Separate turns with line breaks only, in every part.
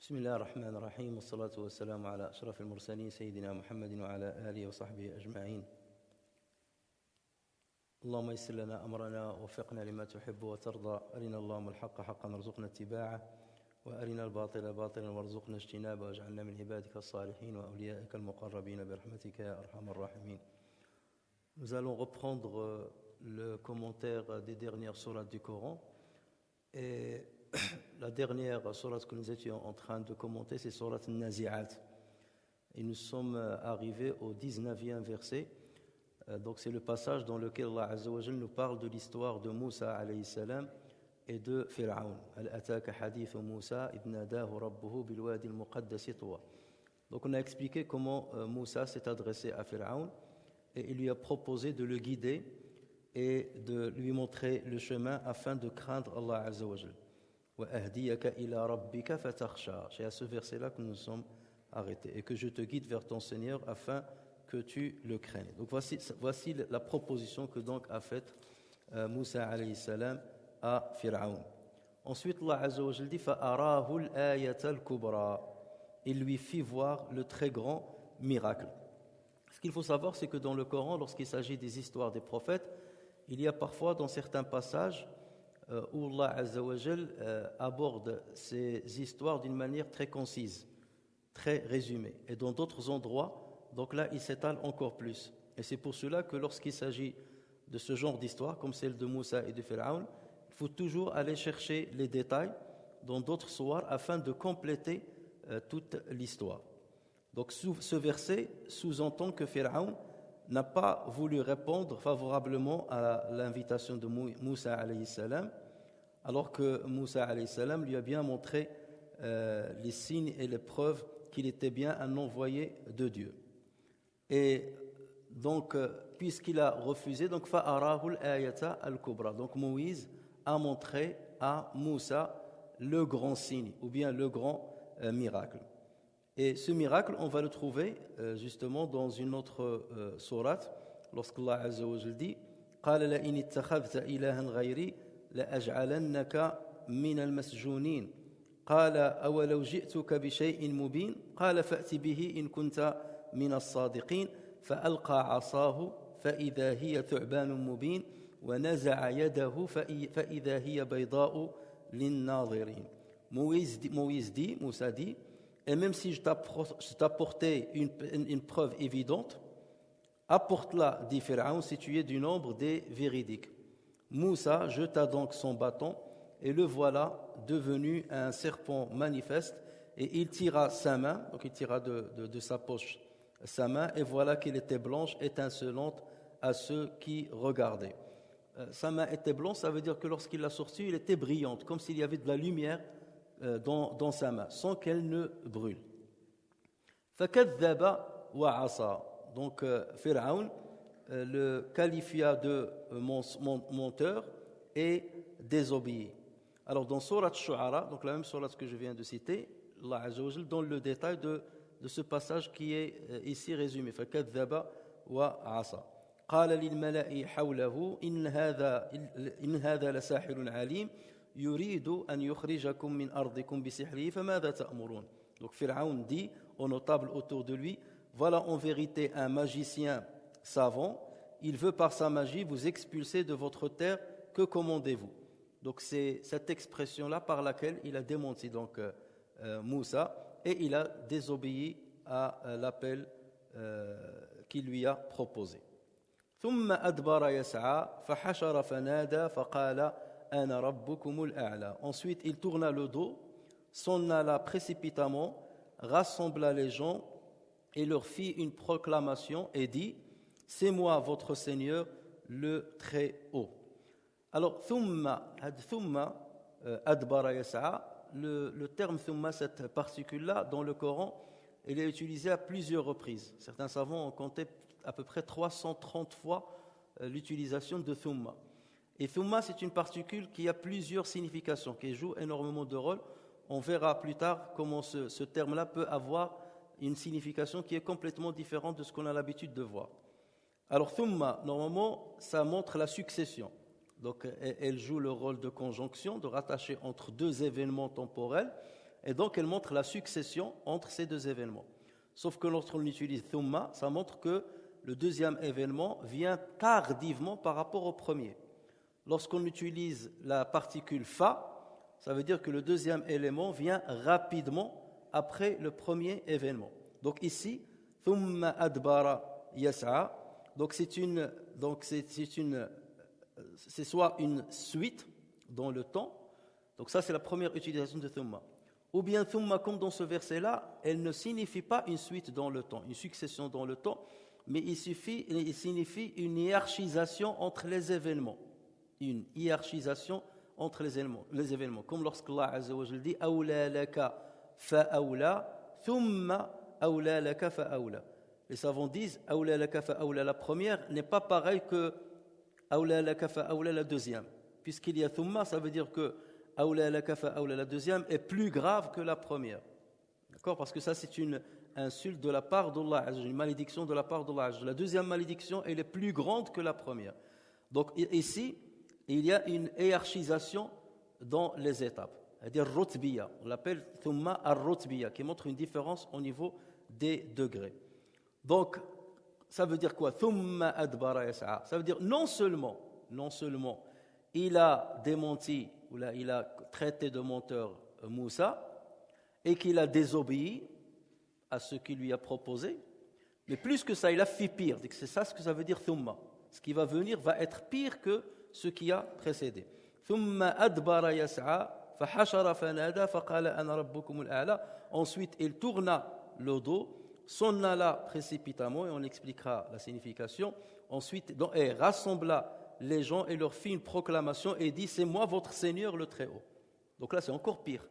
بسم الله الرحمن الرحيم والصلاة والسلام على أشرف المرسلين سيدنا محمد وعلى آله وصحبه أجمعين. اللهم يسر لنا أمرنا ووفقنا لما تحب وترضى. أرنا اللهم الحق حقا وارزقنا اتباعه وأرنا الباطل باطلا وارزقنا اجتنابه واجعلنا من عبادك الصالحين وأوليائك المقربين برحمتك يا أرحم الراحمين. Nous allons reprendre le commentaire des dernières sourates du Coran. Et la dernière sourate que nous étions en train de commenter, c'est sourate Nazi'at. Et nous sommes arrivés au 19e verset. Donc c'est le passage dans lequel Allah Azza wa Jal nous parle de l'histoire de Moussa alayhi salam et de Fir'aun. Al-ataka hadith Moussa idh nadahu rabbuhu bil wadi al-muqaddas tuwa. Donc on a expliqué comment Moussa s'est adressé à Fir'aun et il lui a proposé de le guider et de lui montrer le chemin afin de craindre Allah Azza wa Jal. Wa ahdiyaka ila rabbika fatakhsha. C'est à ce verset-là que nous sommes arrêtés. Et que je te guide vers ton Seigneur afin que tu le craignes. Donc voici la proposition que donc a faite Moussa alayhi salam à Fir'aun. Ensuite, Allah Azza wa Jal dit fa'arahu al-ayata al-kubra. Il lui fit voir le très grand miracle. Ce qu'il faut savoir, c'est que dans le Coran, lorsqu'il s'agit des histoires des prophètes, il y a parfois dans certains passages où Allah Azza wa Jal aborde ces histoires d'une manière très concise, très résumée. Et dans d'autres endroits, donc là, il s'étale encore plus. Et c'est pour cela que lorsqu'il s'agit de ce genre d'histoire, comme celle de Moussa et de Fir'aun, il faut toujours aller chercher les détails dans d'autres sourates afin de compléter toute l'histoire. Donc ce verset sous-entend que Fir'aun n'a pas voulu répondre favorablement à l'invitation de Moussa alayhi salam, alors que Moussa alayhi salam lui a bien montré les signes et les preuves qu'il était bien un envoyé de Dieu. Et donc, puisqu'il a refusé, donc fa'arahu al-ayata al-kubra. Donc Moïse a montré à Moussa le grand signe, ou bien le grand miracle. Et ce miracle, on va le trouver justement dans une autre sourate, lorsqu'Allah Azza wa Jal dit قال لئن اتخذت إلها غيري لأجعلنك من المسجونين قال أولو جئتك بشيء مبين قال فأت به إن كنت من الصادقين فألقى عصاه فإذا هي ثعبان مبين ونزع يده فإذا هي بيضاء للناظرين. Moussa dit, et même si je t'apportais une preuve évidente, apporte-la, dit Pharaon, si tu es du nombre des véridiques. Moussa jeta donc son bâton, et le voilà devenu un serpent manifeste, et il tira sa main, donc il tira de sa poche sa main, et voilà qu'elle était blanche, étincelante à ceux qui regardaient. Sa main était blanche, ça veut dire que lorsqu'il l'a sortie, elle était brillante, comme s'il y avait de la lumière dans sa main, sans qu'elle ne brûle. فَكَذَّبَ وَعَصَى. Donc Pharaon le qualifia de menteur et désobéi. Alors dans Sourate Shu'ara, donc la même sourate que je viens de citer, Allah Azza wa Jal donne le détail de ce passage qui est ici résumé. فَكَذَّبَ وَعَصَى. قال للملأ حوله إن هذا لساحر عليم يريد أن يخرجكم من أرضكم بسحره فماذا تأمرون. Donc Pharaon dit aux notables autour de lui, voilà en vérité un magicien savant, il veut par sa magie vous expulser de votre terre, que commandez-vous. Donc c'est cette expression-là par laquelle il a démenti donc Moussa, et il a désobéi à l'appel qu'il lui a proposé. ثم أدبر يسعى فحشر فنادى فقال أنا ربكم الأعلى. Ensuite il tourna le dos, s'en alla précipitamment, rassembla les gens et leur fit une proclamation et dit, c'est moi votre Seigneur le très haut. Alors thumma adbara yas'a, le terme thumma, cette particule-là dans le Coran, elle est utilisée à plusieurs reprises. Certains savants ont compté à peu près 330 fois l'utilisation de thumma. Et thumma, c'est une particule qui a plusieurs significations, qui joue énormément de rôle. On verra plus tard comment ce terme-là peut avoir une signification qui est complètement différente de ce qu'on a l'habitude de voir. Alors thumma, normalement, ça montre la succession. Donc elle joue le rôle de conjonction, de rattacher entre deux événements temporels. Et donc, elle montre la succession entre ces deux événements. Sauf que lorsqu'on utilise thumma, ça montre que le deuxième événement vient tardivement par rapport au premier. Lorsqu'on utilise la particule fa, ça veut dire que le deuxième élément vient rapidement après le premier événement. Donc ici, thumma adbara yas'a. Donc c'est soit une suite dans le temps. Donc ça c'est la première utilisation de thumma. Ou bien thumma, comme dans ce verset-là, elle ne signifie pas une suite dans le temps, une succession dans le temps, mais il signifie une hiérarchisation entre les événements. Une hiérarchisation entre les événements. Comme lorsqu'Allah Azza wa Jalla dit awla laka fa'awla thumma awla laka fa'awla. Les savants disent awla laka fa'awla, la première n'est pas pareille que awla laka fa'awla, la deuxième. Puisqu'il y a thumma, ça veut dire que awla laka fa'awla, la deuxième est plus grave que la première. D'accord? Parce que ça c'est une insulte de la part d'Allah, une malédiction de la part d'Allah. La deuxième malédiction elle est plus grande que la première. Donc ici il y a une hiérarchisation dans les étapes, c'est-à-dire rutbiya, on l'appelle thumma ar-rutbiya, qui montre une différence au niveau des degrés. Donc, ça veut dire quoi? Thumma adbara yas'a. Ça veut dire non seulement il a démenti, ou là, il a traité de menteur Moussa, et qu'il a désobéi à ce qu'il lui a proposé, mais plus que ça, il a fait pire. C'est ça ce que ça veut dire thumma. Ce qui va venir va être pire que ce qui a précédé. Ensuite, il tourna le dos, s'en alla précipitamment, et on expliquera la signification. Ensuite, il rassembla les gens et leur fit une proclamation et dit: c'est moi votre Seigneur le Très-Haut. Donc là, c'est encore pire.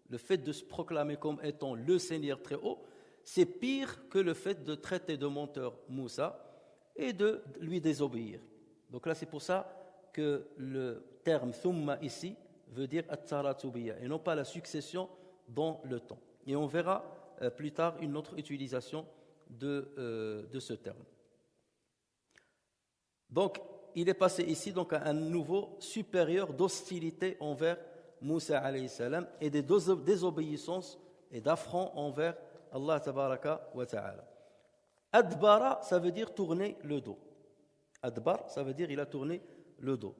Le fait de se proclamer comme étant le Seigneur Très-Haut, c'est pire que le fait de traiter de menteur Moussa et de lui désobéir. Donc là, c'est pour ça que le terme thumma ici veut dire at-taratubiyya et non pas la succession dans le temps. Et on verra plus tard une autre utilisation de ce terme. Donc, il est passé ici donc à un niveau supérieur d'hostilité envers Moussa alayhi salam et des désobéissances et d'affront envers Allah tabaraka wa ta'ala. Adbara, ça veut dire tourner le dos. Adbar, ça veut dire il a tourné le dos.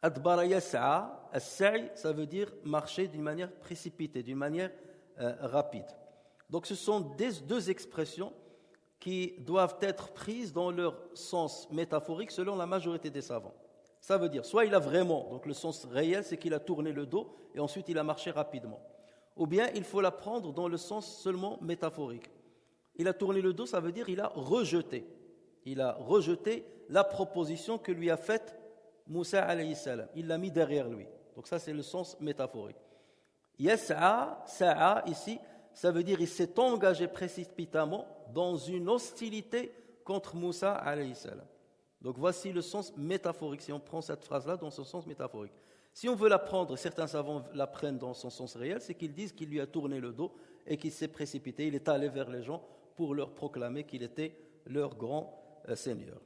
Adbara yas'a, as-sa'i, ça veut dire marcher d'une manière précipitée, d'une manière rapide. Donc ce sont deux expressions qui doivent être prises dans leur sens métaphorique selon la majorité des savants. Ça veut dire, soit il a vraiment, donc le sens réel, c'est qu'il a tourné le dos et ensuite il a marché rapidement. Ou bien il faut la prendre dans le sens seulement métaphorique. Il a tourné le dos, ça veut dire il a rejeté. Il a rejeté la proposition que lui a faite Moussa alayhi salam. Il l'a mis derrière lui. Donc ça c'est le sens métaphorique. Yas'a, sa'a ici, ça veut dire il s'est engagé précipitamment dans une hostilité contre Moussa alayhi salam. Donc voici le sens métaphorique, si on prend cette phrase-là dans son sens métaphorique. Si on veut la prendre, certains savants la prennent dans son sens réel, c'est qu'ils disent qu'il lui a tourné le dos et qu'il s'est précipité, il est allé vers les gens pour leur proclamer qu'il était leur grand Seigneur.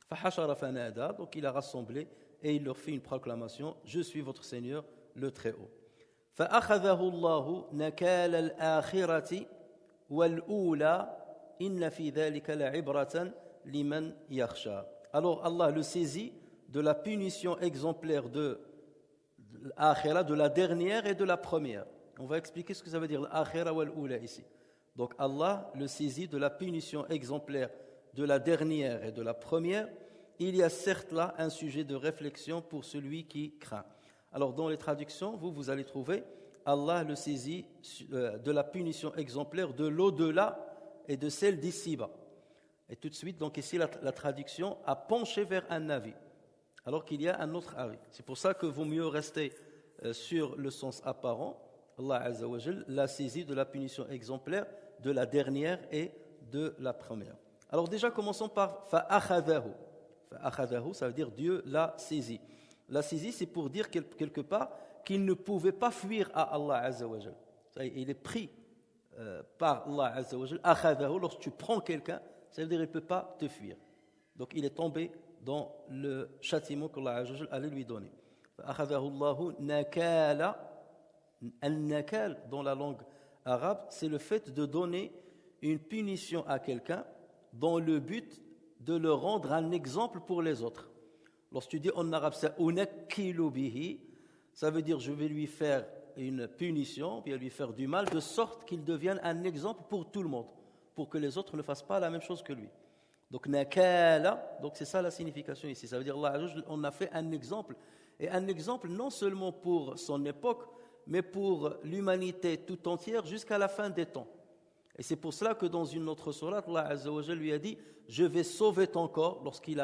Fahashara fanada, donc il a rassemblé et il leur fait une proclamation: je suis votre Seigneur, le Très-Haut. فأخذه الله نكال الآخرة والأولى إن في ذلك لعبرة لمن يخشى. Alors Allah le saisit de la punition exemplaire de l'Akhira, de la dernière et de la première. On va expliquer ce que ça veut dire l'Akhira wal Oula ici. Donc Allah le saisit de la punition exemplaire de la dernière et de la première. Il y a certes là un sujet de réflexion pour celui qui craint. Alors dans les traductions, vous allez trouver Allah le saisit de la punition exemplaire de l'au-delà et de celle d'ici-bas. Et tout de suite, donc ici la traduction a penché vers un avis, alors qu'il y a un autre avis. C'est pour ça que vaut mieux rester sur le sens apparent. Allah Azza wa Jal l'a saisi de la punition exemplaire de la dernière et de la première. Alors déjà, commençons par fa'akhadahu. Fa'akhadahu, ça veut dire Dieu l'a saisi. La saisie, c'est pour dire quelque part qu'il ne pouvait pas fuir à Allah Azza wa Jal. Il est pris par Allah Azza wa Jal. Akhadahu, lorsque tu prends quelqu'un, ça veut dire qu'il ne peut pas te fuir. Donc il est tombé dans le châtiment qu'Allah Azza wa Jal allait lui donner. Akhadahu Allahu nakala Al-nakal, dans la langue arabe, c'est le fait de donner une punition à quelqu'un dans le but de le rendre un exemple pour les autres. Lorsque tu dis en arabe, c'est unakkilu bihi, ça veut dire je vais lui faire une punition, puis lui faire du mal, de sorte qu'il devienne un exemple pour tout le monde, pour que les autres ne fassent pas la même chose que lui. Donc nakala, donc c'est ça la signification ici. Ça veut dire Allah on a fait un exemple, et un exemple non seulement pour son époque, mais pour l'humanité tout entière jusqu'à la fin des temps. Et c'est pour cela que dans une autre sourate, Allah Azza wa Jalla lui a dit « Je vais sauver ton corps » lorsqu'il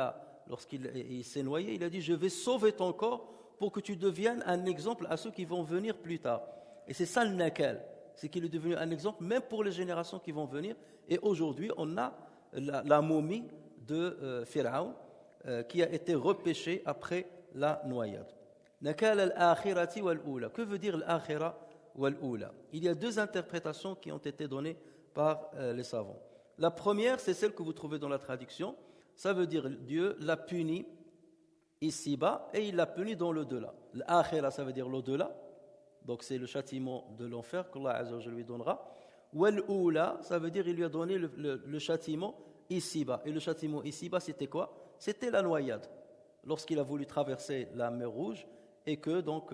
s'est noyé, il a dit « Je vais sauver ton corps pour que tu deviennes un exemple à ceux qui vont venir plus tard. » Et c'est ça le nakal, c'est qu'il est devenu un exemple même pour les générations qui vont venir. Et aujourd'hui, on a la momie de Pharaon qui a été repêchée après la noyade. Nakal al-akhirati wal-oula. Que veut dire l'akhira wal-oula? Il y a deux interprétations qui ont été données par les savants. La première, c'est celle que vous trouvez dans la traduction. Ça veut dire Dieu l'a puni ici-bas et il l'a puni dans l'au-delà. L'akhira, ça veut dire l'au-delà. Donc c'est le châtiment de l'enfer qu'Allah Azza wa Jalla lui donnera. Wal-oula, ça veut dire il lui a donné le châtiment ici-bas. Et le châtiment ici-bas, c'était quoi? C'était la noyade. Lorsqu'il a voulu traverser la mer Rouge, et que donc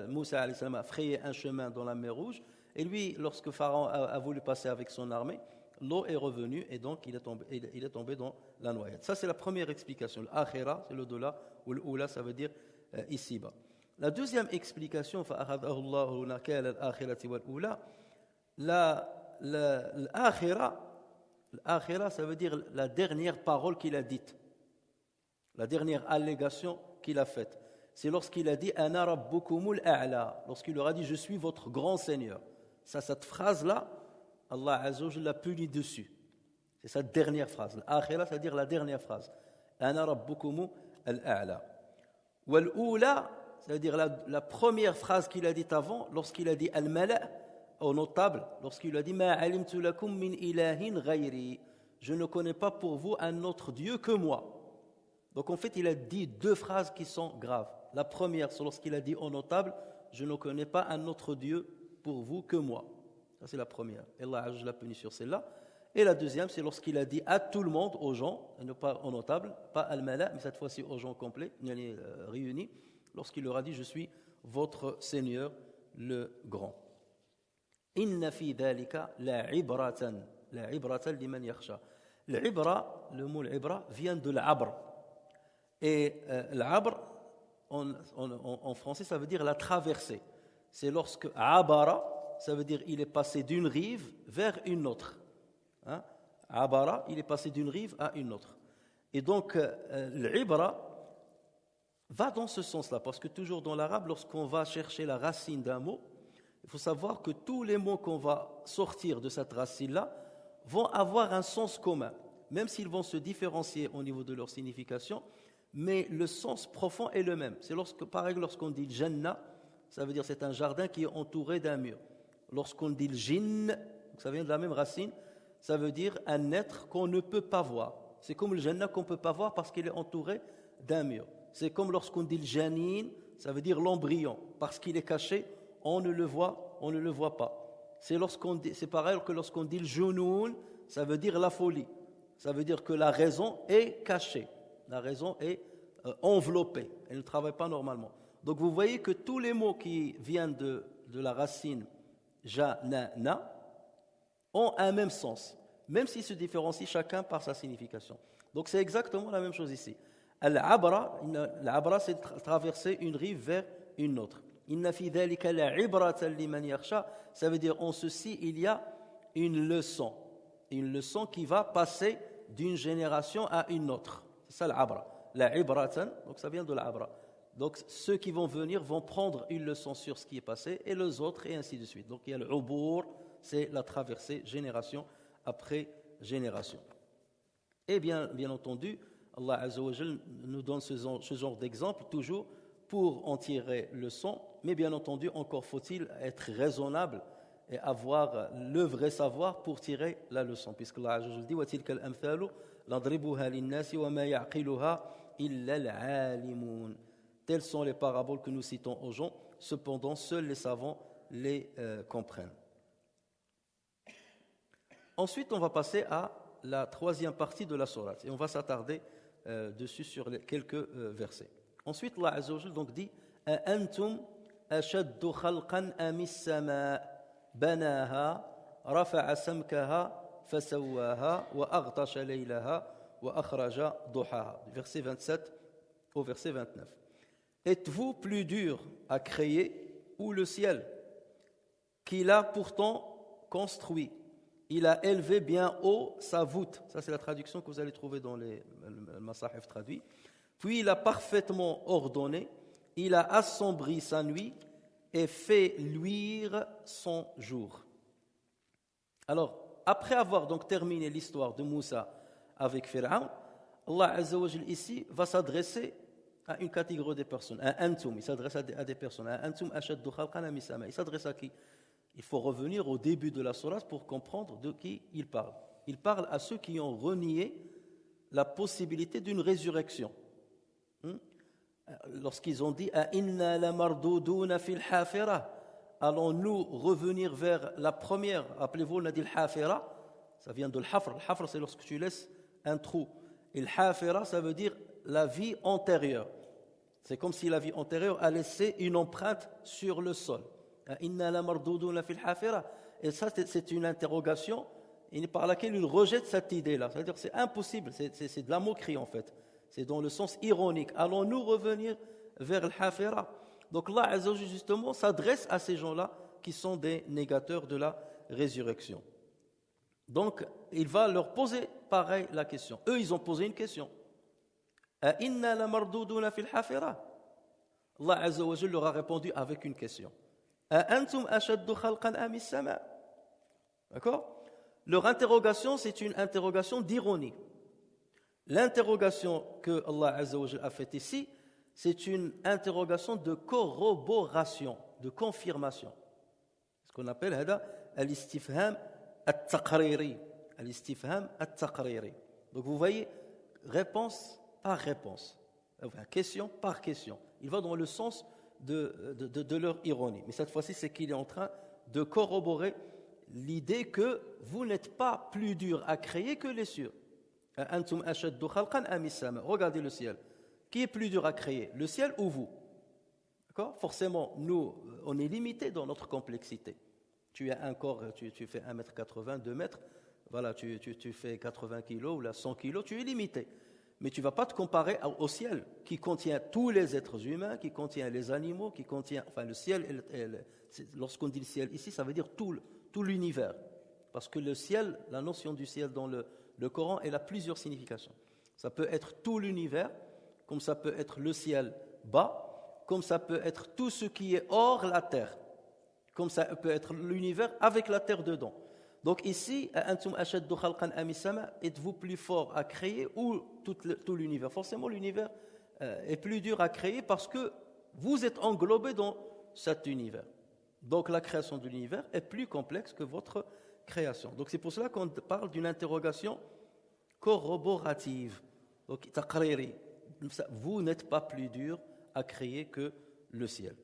Moussa alayhi salam a frayé un chemin dans la mer Rouge, et lui, lorsque Pharaon a voulu passer avec son armée, l'eau est revenue et donc il est tombé dans la noyade. Ça c'est la première explication. L'akhira, c'est l'au-delà, ou l'oula, ça veut dire ici-bas. La deuxième explication, l'akhira, ça veut dire la dernière parole qu'il a dite. La dernière allégation qu'il a faite, c'est lorsqu'il a dit « Ana rabbukumul a'la », lorsqu'il leur a dit « Je suis votre grand Seigneur ». Cette phrase-là, Allah Azza wa Jalla l'a puni dessus. C'est sa dernière phrase. L'akhira, c'est-à-dire la dernière phrase. « Ana rabbukumul a'la ». Wal-oula, c'est-à-dire la première phrase qu'il a dite avant, lorsqu'il a dit « Al-mala », au notable, lorsqu'il a dit « Ma alimtu lakum min ilahin ghayri ». Je ne connais pas pour vous un autre Dieu que moi. Donc en fait, il a dit deux phrases qui sont graves. La première, c'est lorsqu'il a dit au notable, je ne connais pas un autre Dieu pour vous que moi. Ça c'est la première. Et Allah l'a puni sur celle-là. Et la deuxième, c'est lorsqu'il a dit à tout le monde, aux gens, et non pas au notable, pas al-mala, mais cette fois-ci aux gens complets, réunis, lorsqu'il leur a dit, je suis votre Seigneur le grand. Inna fi dhalika la ibratan liman yakhsha. Le mot l'ibra vient de l'abr. Et l'abr, en français, ça veut dire la traversée. C'est lorsque abara, ça veut dire il est passé d'une rive vers une autre. Hein? Abara, il est passé d'une rive à une autre. Et donc, l'ibra va dans ce sens-là, parce que toujours dans l'arabe, lorsqu'on va chercher la racine d'un mot, il faut savoir que tous les mots qu'on va sortir de cette racine-là vont avoir un sens commun, même s'ils vont se différencier au niveau de leur signification. Mais le sens profond est le même. C'est par exemple, lorsqu'on dit Jannah, ça veut dire c'est un jardin qui est entouré d'un mur. Lorsqu'on dit le jinn, ça vient de la même racine, ça veut dire un être qu'on ne peut pas voir. C'est comme le Jannah qu'on ne peut pas voir parce qu'il est entouré d'un mur. C'est comme lorsqu'on dit le janin, ça veut dire l'embryon. Parce qu'il est caché, on ne le voit pas. C'est pareil que lorsqu'on dit le junoun, ça veut dire la folie. Ça veut dire que la raison est cachée. La raison est enveloppée, elle ne travaille pas normalement. Donc vous voyez que tous les mots qui viennent de la racine ja-na-na ont un même sens, même s'ils se différencient chacun par sa signification. Donc c'est exactement la même chose ici. Al-abra, c'est traverser une rive vers une autre. Inna fi dhalika la'ibratan liman yakhsha, ça veut dire en ceci il y a une leçon qui va passer d'une génération à une autre. C'est ça l'abra. La ibratan, donc ça vient de l'abra. Donc ceux qui vont venir vont prendre une leçon sur ce qui est passé et les autres et ainsi de suite. Donc il y a l'ubur, c'est la traversée génération après génération. Et bien entendu, Allah Azza wa Jal nous donne ce genre d'exemple toujours pour en tirer leçon, mais bien entendu encore faut-il être raisonnable et avoir le vrai savoir pour tirer la leçon, puisque Allah Azza wa Jal dit wa tilka al-amthalu nadribuha lin-nasi wa ma ya'qiluha illa al-alimun. Telles sont les paraboles que nous citons aux gens, cependant seuls les savants les comprennent. Ensuite, on va passer à la troisième partie de la sourate et on va s'attarder dessus sur quelques versets. Ensuite, Allah Azza wa Jal donc dit أأنتم أشد خلقا أم السماء بناها رفع سمكها فسواها وأغطش ليلها وأخرج ضحاها. Verset 27 au verset 29. Êtes-vous plus dur à créer ou le ciel qu'il a pourtant construit? Il a élevé bien haut sa voûte. Ça, c'est la traduction que vous allez trouver dans les Masahif traduits. Puis il a parfaitement ordonné, il a assombri sa nuit et fait luire son jour. Alors, après avoir donc terminé l'histoire de Moussa avec Pharaon, Allah Azza wa Jal ici va s'adresser à une catégorie de personnes. Un antum, il s'adresse à des personnes. Un antum ashaddu khalqan am as-sama. Il s'adresse à qui? Il faut revenir au début de la sourate pour comprendre de qui il parle. Il parle à ceux qui ont renié la possibilité d'une résurrection. Lorsqu'ils ont dit Inna lamarduduna fil hafira, allons-nous revenir vers la première? Rappelez-vous, on a dit le hafira, ça vient de l'hafr. Le hafr, c'est lorsque tu laisses un trou. Et le hafira, ça veut dire la vie antérieure. C'est comme si la vie antérieure a laissé une empreinte sur le sol. Inna lamarduduna fil hafira. Et ça, c'est une interrogation par laquelle il rejette cette idée-là. C'est-à-dire que c'est impossible, c'est de la moquerie en fait. C'est dans le sens ironique. Allons-nous revenir vers le hafira? Donc Allah Azza wa Jalla justement s'adresse à ces gens-là qui sont des négateurs de la résurrection. Donc il va leur poser pareil la question. Eux, ils ont posé une question. Inna lamarduduna fil hafira. Allah Azza wa Jalla leur a répondu avec une question. Antum ashaddu khalqan am as-sama. D'accord? Leur interrogation, c'est une interrogation d'ironie. L'interrogation que Allah Azza wa Jalla a faite ici, c'est une interrogation de corroboration, de confirmation. Ce qu'on appelle al-istifham at-taqriri. Al-istifham at-taqriri. Donc vous voyez, réponse par réponse, enfin, question par question. Il va dans le sens de leur ironie. Mais cette fois-ci, c'est qu'il est en train de corroborer l'idée que vous n'êtes pas plus dur à créer que les cieux. Antum ashaddu khalqan am as-sama. Regardez le ciel. Qui est plus dur à créer, le ciel ou vous? D'accord? Forcément, nous, on est limité dans notre complexité. Tu as un corps, tu fais 1m80, 2 mètres, voilà, tu fais 80 kilos ou là 100 kilos, tu es limité. Mais tu ne vas pas te comparer au ciel, qui contient tous les êtres humains, qui contient les animaux, qui contient, enfin le ciel, lorsqu'on dit le ciel ici, ça veut dire tout l'univers. Parce que le ciel, la notion du ciel dans le Coran, elle a plusieurs significations. Ça peut être tout l'univers, comme ça peut être le ciel bas, comme ça peut être tout ce qui est hors la terre, comme ça peut être l'univers avec la terre dedans. Donc ici, antum ashaddu khalqan am as-sama, êtes-vous plus fort à créer ou tout l'univers? Forcément, l'univers est plus dur à créer parce que vous êtes englobé dans cet univers. Donc la création de l'univers est plus complexe que votre création. Donc c'est pour cela qu'on parle d'une interrogation corroborative. Donc taqriri. Vous n'êtes pas plus dur à créer que le ciel.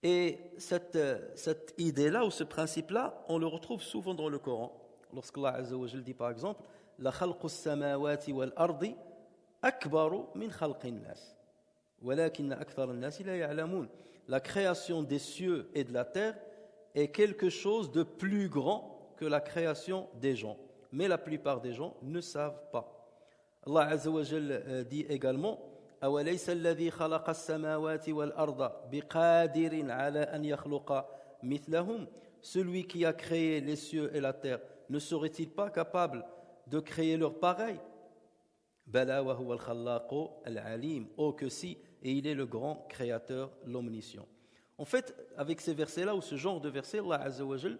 Et cette idée-là ou ce principe-là, on le retrouve souvent dans le Coran. Lorsqu'Allah Azza wa Jalla dit par exemple la khalqu as-samawati wal ardi akbaru min khalqin nas walakin akthara an-nas la ya'lamun. La création des cieux et de la terre est quelque chose de plus grand que la création des gens, mais la plupart des gens ne savent pas. Allah Azza wa Jalla dit également أوليس الذي خلق السماوات والأرض بقادر على أن يخلق مثلهم. Celui qui a créé les cieux et la terre ne serait-il pas capable de créer leur pareil? بلى وهو الخلاق العليم. Oh que si, et il est le grand créateur, l'omniscient. En fait, avec ces versets-là ou ce genre de versets, Allah Azza wa Jalla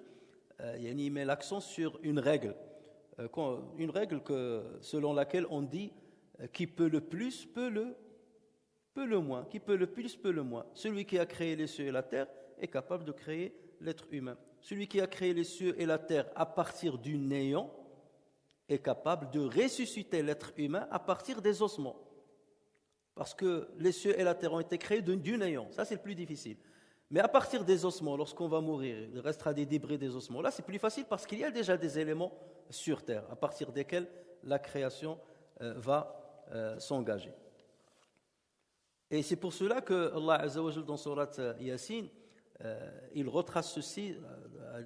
il met l'accent sur une règle selon laquelle on dit qui peut le plus peut le moins, qui peut le plus peut le moins. Celui qui a créé les cieux et la terre est capable de créer l'être humain. Celui qui a créé les cieux et la terre à partir du néant est capable de ressusciter l'être humain à partir des ossements. Parce que les cieux et la terre ont été créés du néant. Ça, c'est le plus difficile. Mais à partir des ossements, lorsqu'on va mourir, il restera des débris des ossements. Là, c'est plus facile parce qu'il y a déjà des éléments sur terre, à partir desquels la création va s'engager. Et c'est pour cela que Allah Azza wa Jalla dans Sourate Yasin, il retrace ceci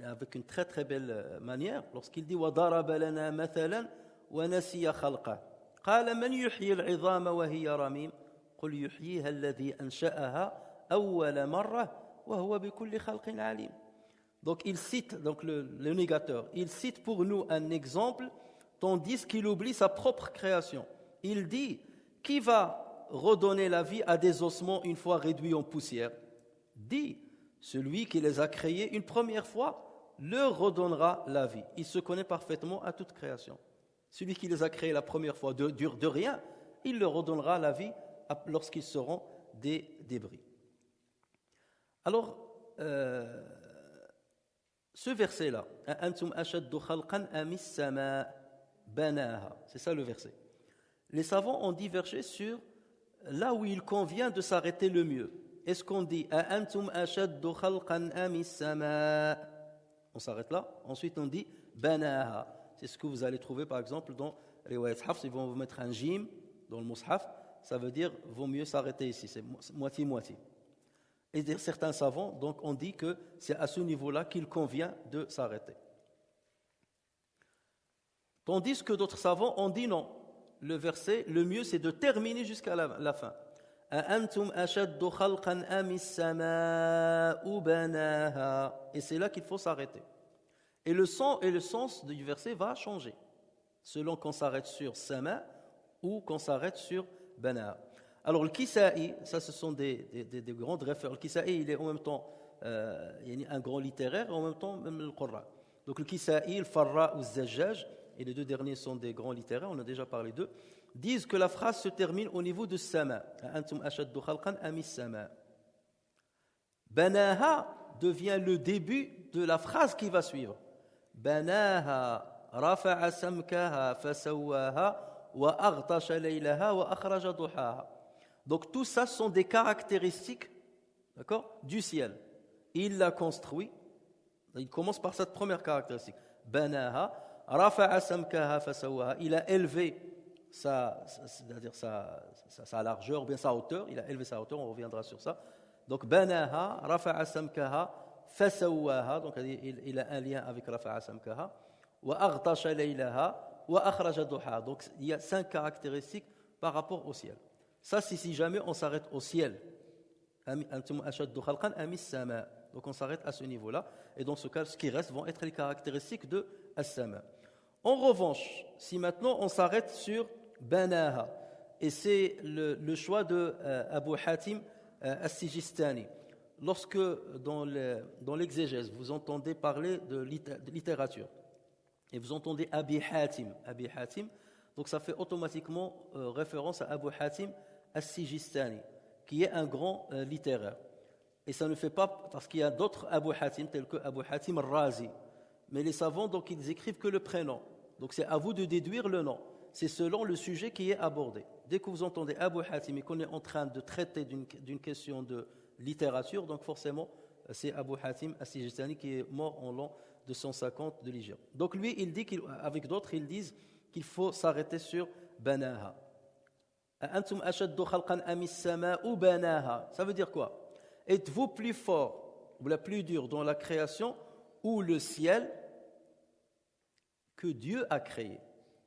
avec une très très belle manière lorsqu'il dit وَضَرَبَ لَنَا مَثَلًا وَنَسِيَ خَلْقَهُ قَالَ مَنْ يُحْيِي الْعِظَامَ وَهِيَ رَمِيمٌ قُلْ يُحْيِيهَا الَّذِي أَنشَأَهَا أَوَّلَ مَرَّةٍ وَهُوَ بِكُلِّ خَلْقٍ عَلِيمٌ. Donc il cite, donc le négateur, il cite pour nous un exemple tandis qu'il oublie sa propre création. Il dit, qui va redonner la vie à des ossements une fois réduits en poussière? Dit, celui qui les a créés une première fois leur redonnera la vie. Il se connaît parfaitement à toute création. Celui qui les a créés la première fois de rien, il leur redonnera la vie lorsqu'ils seront des débris. Alors, ce verset-là, c'est ça le verset. Les savants ont divergé sur là où il convient de s'arrêter le mieux. Est-ce qu'on dit on s'arrête là, ensuite on dit banaha. C'est ce que vous allez trouver par exemple dans Riwayat Hafs, ils vont vous mettre un jim dans le mushaf, ça veut dire vaut mieux s'arrêter ici, c'est moitié-moitié. Et certains savants donc ont dit que c'est à ce niveau-là qu'il convient de s'arrêter. Tandis que d'autres savants ont dit non, le verset, le mieux c'est de terminer jusqu'à la fin. Et c'est là qu'il faut s'arrêter. Et le sens du verset va changer, selon qu'on s'arrête sur sama ou qu'on s'arrête sur banaha. Alors le Kisa'i, ça ce sont des grandes références. Le Kisa'i, il est en même temps un grand littéraire et en même temps même le Qurra. Donc le Kisa'i, le Farra ou le Zajjaj, et les deux derniers sont des grands littéraires, on a déjà parlé d'eux, disent que la phrase se termine au niveau de sama. Antum ashaddu khalqan am as-sama. Banaha devient le début de la phrase qui va suivre. Banaha rafa'a samkaha fasawwaha wa aghtasha laylaha wa akhraja duhaha. Donc tout ça sont des caractéristiques, d'accord, du ciel. Il l'a construit. Il commence par cette première caractéristique. Banaha rafa'a samkaha fasawwaha. Il a élevé c'est-à-dire sa largeur ou bien sa hauteur. Il a élevé sa hauteur, on reviendra sur ça. Donc banaha rafa'a samkaha fasawwaha. Donc il a un lien avec rafa'a samkaha. Wa aghtasha laylaha wa akhraja duhaha. Donc il y a 5 caractéristiques par rapport au ciel. Ça, c'est si jamais on s'arrête au ciel. Donc on s'arrête à ce niveau-là. Et dans ce cas, ce qui reste vont être les caractéristiques de as-sama. En revanche, si maintenant on s'arrête sur banaha, et c'est le choix de Abu Hatim as-Sijistani. Lorsque dans l'exégèse, vous entendez parler de littérature, et vous entendez Abi Hatim, donc ça fait automatiquement référence à Abu Hatim as-Sijistani, qui est un grand littéraire. Et ça ne fait pas, parce qu'il y a d'autres Abu Hatim, tels que Abu Hatim al-Razi. Mais les savants, donc, ils écrivent que le prénom. Donc c'est à vous de déduire le nom. C'est selon le sujet qui est abordé. Dès que vous entendez Abu Hatim et qu'on est en train de traiter d'une question de littérature, donc forcément, c'est Abu Hatim as-Sijistani qui est mort en l'an 250 de l'Hégire. Donc lui, il dit avec d'autres, ils disent qu'il faut s'arrêter sur banaha. Antum ashaddu khalqan am as-samaa'u banaha. Ça veut dire quoi? Êtes-vous plus fort ou la plus dure dans la création ou le ciel que Dieu a créé?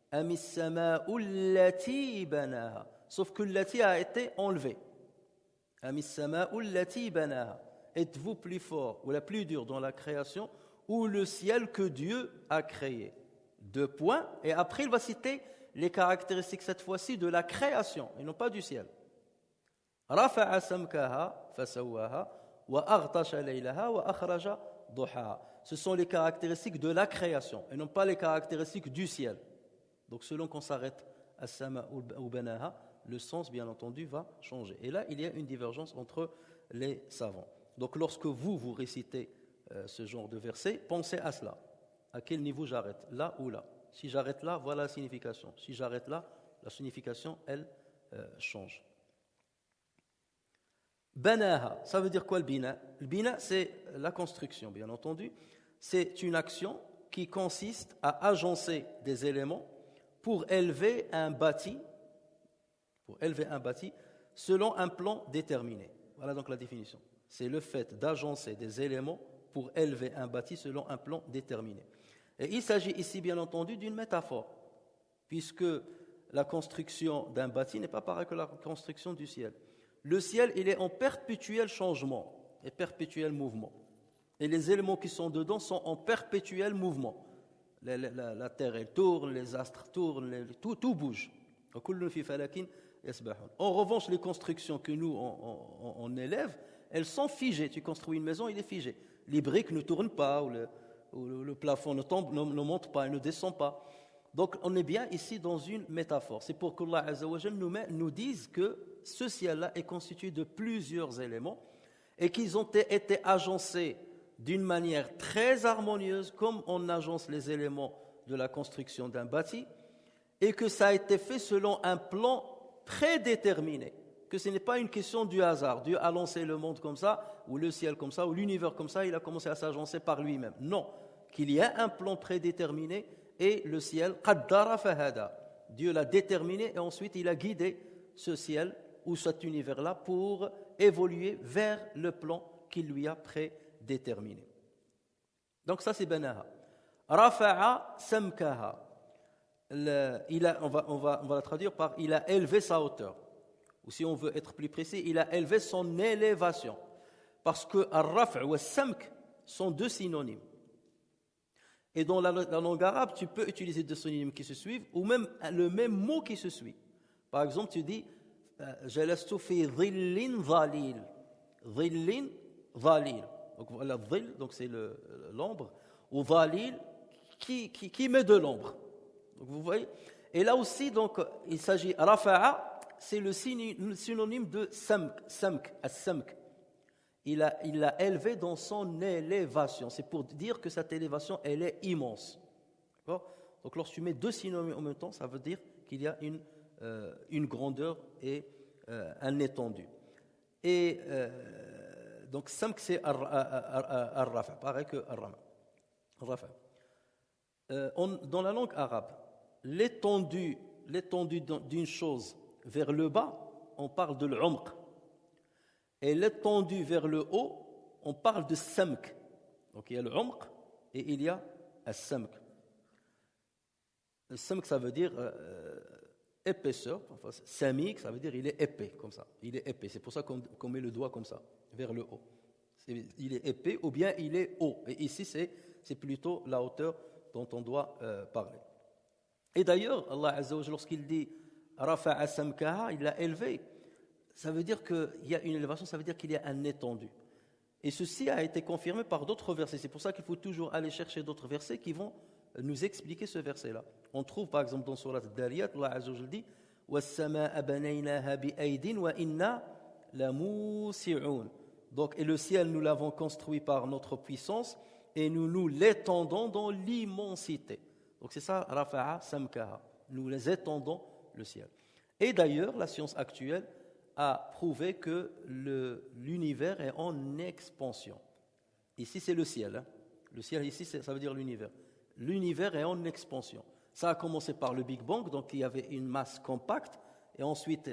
Am as-samaa'u allati banaha. Sauf que l'ati a été enlevé. Am as-samaa'u allati banaha. Êtes-vous plus fort ou la plus dure dans la création ou le ciel que Dieu a créé? 2 points. Et après, il va citer les caractéristiques, cette fois-ci, de la création, et non pas du ciel. Rafa'a samkaha fasawwaha wa aghtasha laylaha wa akhraja duhaha. Ce sont les caractéristiques de la création, et non pas les caractéristiques du ciel. Donc, selon qu'on s'arrête à sama ou banaha, le sens, bien entendu, va changer. Et là, il y a une divergence entre les savants. Donc, lorsque vous récitez ce genre de verset, pensez à cela. À quel niveau j'arrête? Là ou là? Si j'arrête là, voilà la signification. Si j'arrête là, la signification, elle, change. Banaha, ça veut dire quoi le bina? Le bina, c'est la construction, bien entendu. C'est une action qui consiste à agencer des éléments pour élever un bâti selon un plan déterminé. Voilà donc la définition. C'est le fait d'agencer des éléments pour élever un bâti selon un plan déterminé. Et il s'agit ici, bien entendu, d'une métaphore, puisque la construction d'un bâti n'est pas pareille que la construction du ciel. Le ciel, il est en perpétuel changement et perpétuel mouvement. Et les éléments qui sont dedans sont en perpétuel mouvement. La terre, elle tourne, les astres tournent, tout bouge. En revanche, les constructions que nous, on élève, elles sont figées. Tu construis une maison, il est figé. Les briques ne tournent pas, ou le plafond ne monte pas, ne descend pas. Donc, on est bien ici dans une métaphore. C'est pour qu'Allah Azza wa Jal nous dise que ce ciel-là est constitué de plusieurs éléments et qu'ils ont été agencés d'une manière très harmonieuse, comme on agence les éléments de la construction d'un bâti, et que ça a été fait selon un plan prédéterminé, que ce n'est pas une question du hasard. Dieu a lancé le monde comme ça, ou le ciel comme ça, ou l'univers comme ça, il a commencé à s'agencer par lui-même. Non, qu'il y a un plan prédéterminé, et le ciel, qaddara fahada. Dieu l'a déterminé, et ensuite il a guidé ce ciel, ou cet univers-là, pour évoluer vers le plan qu'il lui a prédéterminé. Donc ça c'est banaha. Rafa'a samkaha. On va la traduire par il a élevé sa hauteur. Ou si on veut être plus précis, il a élevé son élévation. Parce que ar-raf' ou as-samk sont deux synonymes. Et dans la langue arabe, tu peux utiliser deux synonymes qui se suivent ou même le même mot qui se suit. Par exemple, tu dis jalastu fi dhillin dhalil. Dhillin dhalil. Donc voilà, dhill, donc c'est l'ombre, ou dhalil qui met de l'ombre. Donc vous voyez. Et là aussi, donc, il s'agit rafa'a, c'est le synonyme de samk, as-samk. Il l'a élevé dans son élévation. C'est pour dire que cette élévation, elle est immense. D'accord? Donc lorsque tu mets deux synonymes en même temps, ça veut dire qu'il y a une grandeur et un étendue. Et donc samk, c'est ar-rafa, pareil que ar-rafa. Dans la langue arabe, l'étendue d'une chose vers le bas, on parle de l'umq. Et l'étendue vers le haut, on parle de samk. Donc il y a le umq et il y a as-samk. Le samk, ça veut dire épaisseur. Enfin, samik, ça veut dire il est épais, comme ça. Il est épais. C'est pour ça qu'on met le doigt comme ça, vers le haut. Il est épais ou bien il est haut. Et ici, c'est plutôt la hauteur dont on doit parler. Et d'ailleurs, Allah Azza wa Jalla, lorsqu'il dit rafa'a samkaha, il l'a élevé. Ça veut dire qu'il y a une élévation, ça veut dire qu'il y a un étendu. Et ceci a été confirmé par d'autres versets. C'est pour ça qu'il faut toujours aller chercher d'autres versets qui vont nous expliquer ce verset-là. On trouve par exemple dans Surat Al-Dariyat, Allah Azza wa Jalla dit وَالسَّمَاءَ بَنَيْنَاهَا بِأَيْدٍ وَإِنَّا لَمُوسِعُونَ. Donc, et le ciel, nous l'avons construit par notre puissance et nous l'étendons dans l'immensité. Donc c'est ça, rafa'a samkaha. Nous les étendons le ciel. Et d'ailleurs, la science actuelle a prouvé que l'univers est en expansion. Ici, c'est le ciel. Hein. Le ciel, ici, ça veut dire l'univers. L'univers est en expansion. Ça a commencé par le Big Bang, donc il y avait une masse compacte, et ensuite,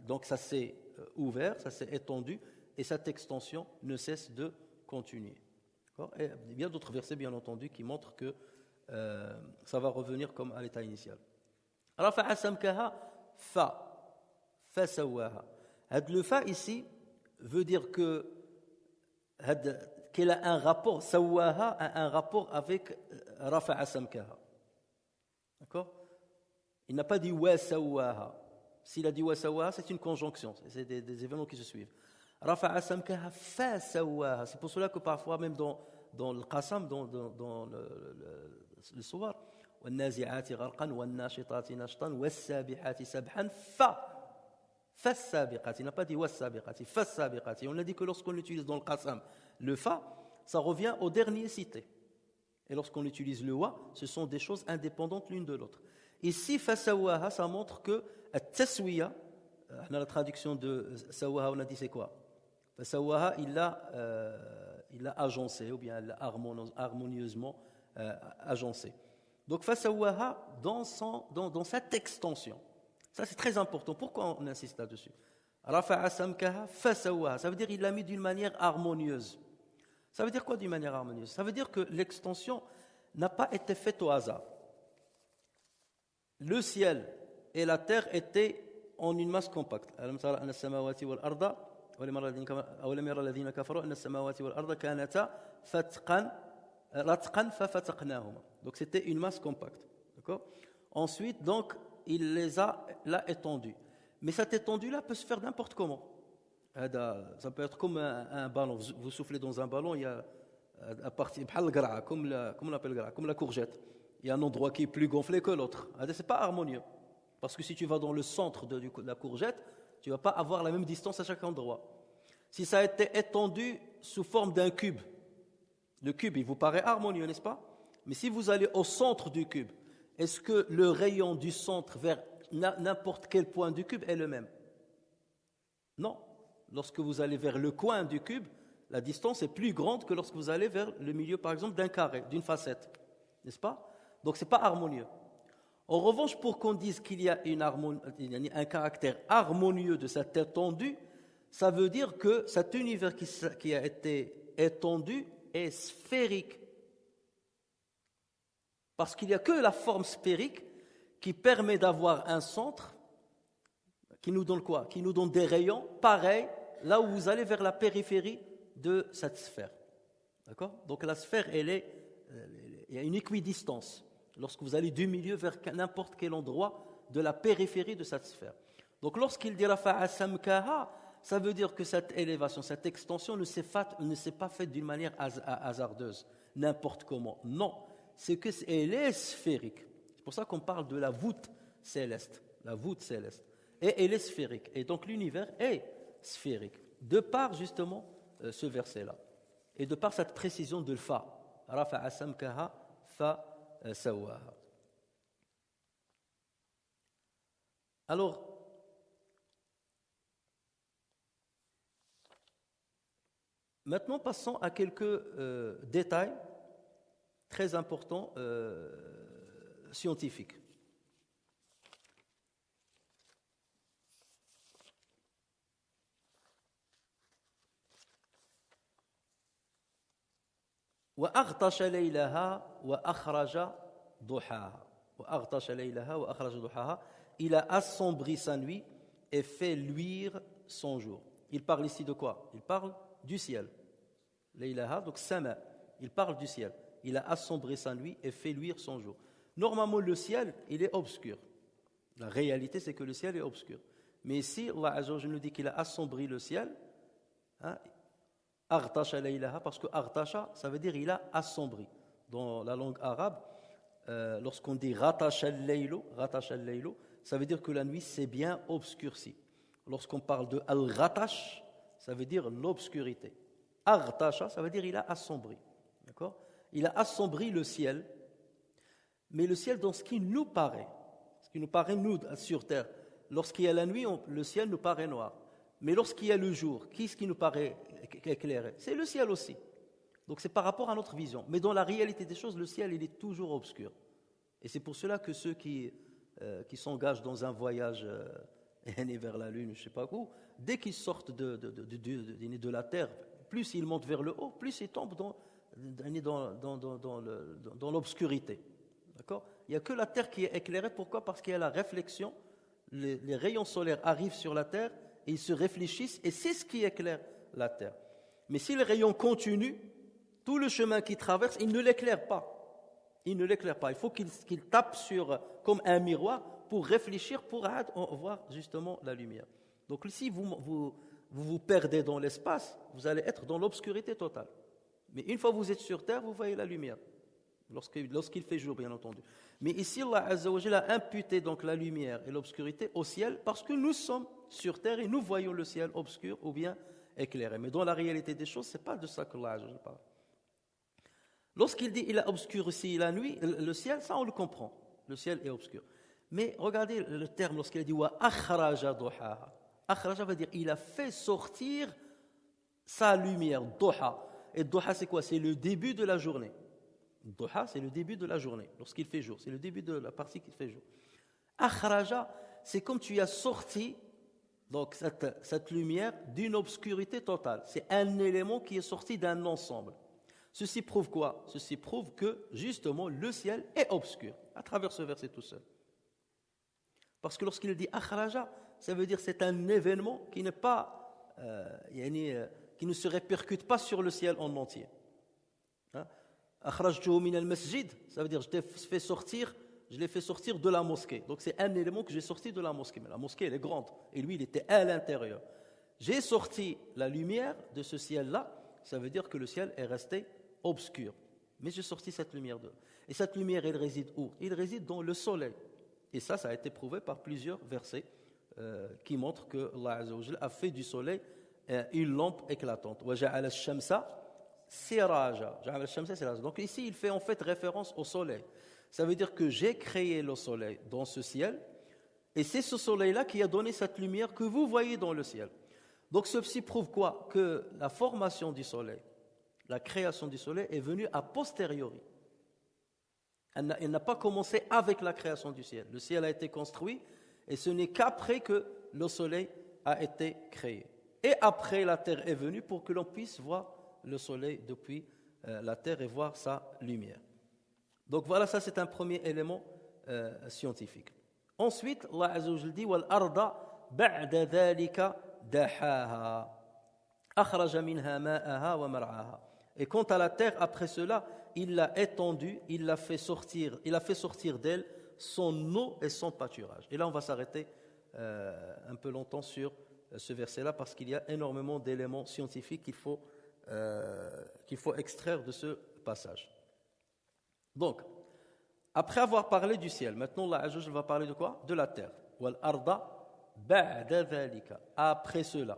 donc ça s'est ouvert, ça s'est étendu, et cette extension ne cesse de continuer. Et il y a bien d'autres versets, bien entendu, qui montrent que ça va revenir comme à l'état initial. Rafa'a samkaha fa sawaha. Le fa ici veut dire qu'il a un rapport, sawaha a un rapport avec rafa'a samkaha. D'accord? Il n'a pas dit wa sawaha. S'il a dit wa sawaha, c'est une conjonction, c'est des événements qui se suivent. Rafa'a samkaha fa sawaha. C'est pour cela que parfois, même dans le qasam, dans le soir, والنازعات غرقا والناشطات نشطا والسابحات سبحا فالسابقات. Il n'a pas dit والسابقات, فالسابقات. Et on a dit que lorsqu'on l'utilise dans le qasam, le fa, ça revient au dernier cité. Et lorsqu'on utilise le wa, ce sont des choses indépendantes l'une de l'autre. Ici, fasawaha, ça montre que at-taswiya, dans la traduction de sawaha, on a dit c'est quoi? فسواها, il l'a agencé, ou bien il l'a harmonieusement agencé. Donc فسواها dans cette extension. Ça c'est très important. Pourquoi on insiste là-dessus? رفع سمكها فسواها, ça veut dire il l'a mis d'une manière harmonieuse. Ça veut dire quoi d'une manière harmonieuse? Ça veut dire que l'extension n'a pas été faite au hasard. Le ciel et la terre étaient en une masse compacte. ألم ترى أن السماوات والأرض أولم يرى الذين كفروا أن السماوات والأرض كانتا رتقا ففتقناهما. Donc c'était une masse compacte. D'accord? Ensuite, donc, il les a là étendus. Mais cette étendue-là peut se faire n'importe comment. Ça peut être comme un ballon. Vous soufflez dans un ballon, il y a à partir comme la courgette. Il y a un endroit qui est plus gonflé que l'autre. C'est pas harmonieux. Parce que si tu vas dans le centre de la courgette, tu ne vas pas avoir la même distance à chaque endroit. Si ça a été étendu sous forme d'un cube, le cube, il vous paraît harmonieux, n'est-ce pas? Mais si vous allez au centre du cube, est-ce que le rayon du centre vers n'importe quel point du cube est le même? Non. Lorsque vous allez vers le coin du cube, la distance est plus grande que lorsque vous allez vers le milieu, par exemple, d'un carré, d'une facette. N'est-ce pas? Donc, ce n'est pas harmonieux. En revanche, pour qu'on dise qu'il y a un caractère harmonieux de cette étendue, ça veut dire que cet univers qui a été étendu est sphérique. Parce qu'il n'y a que la forme sphérique qui permet d'avoir un centre qui nous donne quoi? Qui nous donne des rayons pareils là où vous allez vers la périphérie de cette sphère. D'accord? Donc la sphère, il y a une équidistance lorsque vous allez du milieu vers n'importe quel endroit de la périphérie de cette sphère. Donc lorsqu'il dit rafa'a samkaha, ça veut dire que cette élévation, cette extension ne s'est pas faite d'une manière hasardeuse, n'importe comment. Non, c'est qu'elle est sphérique. C'est pour ça qu'on parle de la voûte céleste. La voûte céleste. Et elle est sphérique. Et donc l'univers est sphérique. De par justement ce verset-là. Et de par cette précision de fa. Rafa'a samkaha fa sawaha. Alors, maintenant, passons à quelques détails très importants scientifiques. وأغطش ليلها وأخرج ضحاها وأغطش ليلها وأخرج ضحاها. Il a assombri sa nuit et fait luire son jour. Il parle ici de quoi? Il parle du ciel. Laylaha, donc sama, il parle du ciel. Il a assombri sa nuit et fait luire son jour. Normalement, le ciel, il est obscur. La réalité, c'est que le ciel est obscur. Mais ici, Allah Azza wa Jalla nous dit qu'il a assombri le ciel. Artasha laylaha, parce que artasha, ça veut dire il a assombri. Dans la langue arabe, lorsqu'on dit ratasha al-laylu, ça veut dire que la nuit s'est bien obscurcie. Lorsqu'on parle de al-ratash, ça veut dire l'obscurité. Artasha, ça veut dire il a assombri. D'accord? Il a assombri le ciel, mais le ciel dans ce qui nous paraît, nous sur terre. Lorsqu'il y a la nuit, le ciel nous paraît noir. Mais lorsqu'il y a le jour, qu'est-ce qui nous paraît éclairé? C'est le ciel aussi. Donc c'est par rapport à notre vision. Mais dans la réalité des choses, le ciel, il est toujours obscur. Et c'est pour cela que ceux qui s'engagent dans un voyage vers la Lune, je ne sais pas où, dès qu'ils sortent de la Terre, plus ils montent vers le haut, plus ils tombent dans l'obscurité. D'accord? Il n'y a que la Terre qui est éclairée. Pourquoi? Parce qu'il y a la réflexion. Les rayons solaires arrivent sur la Terre et ils se réfléchissent, et c'est ce qui éclaire la Terre. Mais si les rayons continuent, tout le chemin qu'ils traversent, ils ne l'éclairent pas. Il faut qu'ils tapent sur, comme un miroir, pour réfléchir, pour voir justement la lumière. Donc si vous perdez dans l'espace, vous allez être dans l'obscurité totale. Mais une fois que vous êtes sur Terre, vous voyez la lumière. Lorsqu'il fait jour, bien entendu. Mais ici, Allah Azza wa Jalla a imputé donc la lumière et l'obscurité au ciel parce que nous sommes sur terre et nous voyons le ciel obscur ou bien éclairé. Mais dans la réalité des choses, ce n'est pas de ça que Allah Azza wa Jalla parle. Lorsqu'il dit il a obscurci la nuit, le ciel, ça on le comprend. Le ciel est obscur. Mais regardez le terme lorsqu'il a dit wa akhraja duhaha. Akhraja veut dire il a fait sortir sa lumière, Doha. Et Doha, c'est quoi? C'est le début de la journée. Doha, c'est le début de la journée, lorsqu'il fait jour. C'est le début de la partie qui fait jour. Akhraja, c'est comme tu as sorti donc cette lumière d'une obscurité totale. C'est un élément qui est sorti d'un ensemble. Ceci prouve quoi? Ceci prouve que, justement, le ciel est obscur, à travers ce verset tout seul. Parce que lorsqu'il dit akhraja, ça veut dire que c'est un événement qui n'est pas, qui ne se répercute pas sur le ciel en entier. Akhrajtuhu min al-masjid, ça veut dire je l'ai fait sortir de la mosquée. Donc c'est un élément que j'ai sorti de la mosquée. Mais la mosquée, elle est grande. Et lui, il était à l'intérieur. J'ai sorti la lumière de ce ciel-là. Ça veut dire que le ciel est resté obscur. Mais j'ai sorti cette lumière de là. Et cette lumière, elle réside où? Il réside dans le soleil. Et ça a été prouvé par plusieurs versets qui montrent que Allah Azza wa Jalla a fait du soleil une lampe éclatante. وَجَعَلَ الشَّمْسَ سِرَاجًا. Donc ici, il fait en fait référence au soleil. Ça veut dire que j'ai créé le soleil dans ce ciel, et c'est ce soleil-là qui a donné cette lumière que vous voyez dans le ciel. Donc ceci prouve quoi? Que la formation du soleil, la création du soleil est venue a posteriori. Elle n'a pas commencé avec la création du ciel. Le ciel a été construit, et ce n'est qu'après que le soleil a été créé. Et après, la terre est venue pour que l'on puisse voir le soleil depuis la terre et voir sa lumière. Donc voilà, ça c'est un premier élément scientifique. Ensuite, Allah Azza wa Jalla dit wal arda ba'da dhalika dahaha akhraja minha ma'aha wa mar'aha. Et quant à la terre, après cela, il l'a étendue, il a fait sortir d'elle son eau et son pâturage. Et là, on va s'arrêter un peu longtemps sur ce verset-là parce qu'il y a énormément d'éléments scientifiques qu'il faut extraire de ce passage. Donc, après avoir parlé du ciel, maintenant Allah Azza wa Jalla va parler de quoi? De la terre. Wal arda ba'da dhalika. Après cela.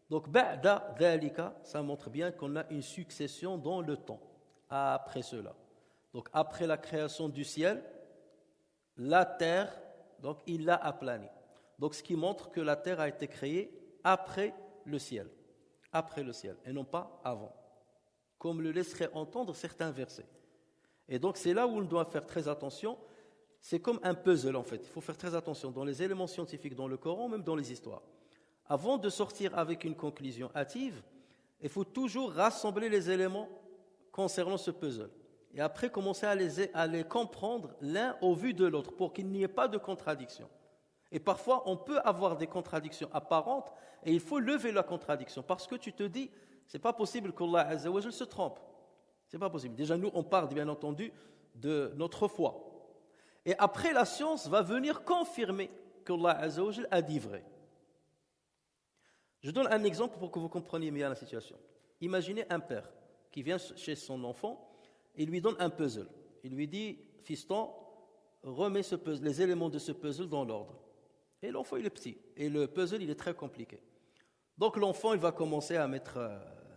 Donc, ba'da dhalika, ça montre bien qu'on a une succession dans le temps. Après cela. Donc, après la création du ciel, la terre, donc il l'a aplanie. Donc, ce qui montre que la terre a été créée après le ciel. Après le ciel, et non pas avant. Comme le laisserait entendre certains versets. Et donc, c'est là où on doit faire très attention. C'est comme un puzzle, en fait. Il faut faire très attention dans les éléments scientifiques, dans le Coran, même dans les histoires. Avant de sortir avec une conclusion hâtive, il faut toujours rassembler les éléments concernant ce puzzle. Et après, commencer à les comprendre l'un au vu de l'autre pour qu'il n'y ait pas de contradiction. Et parfois, on peut avoir des contradictions apparentes et il faut lever la contradiction parce que tu te dis, c'est pas possible qu'Allah Azza wa Jalla se trompe. C'est pas possible. Déjà, nous, on parle, bien entendu, de notre foi. Et après, la science va venir confirmer qu'Allah Azza wa Jalla a dit vrai. Je donne un exemple pour que vous compreniez bien la situation. Imaginez un père qui vient chez son enfant et lui donne un puzzle. Il lui dit, fiston, remets ce puzzle, les éléments de ce puzzle dans l'ordre. Et l'enfant, il est petit. Et le puzzle, il est très compliqué. Donc, l'enfant, il va commencer à mettre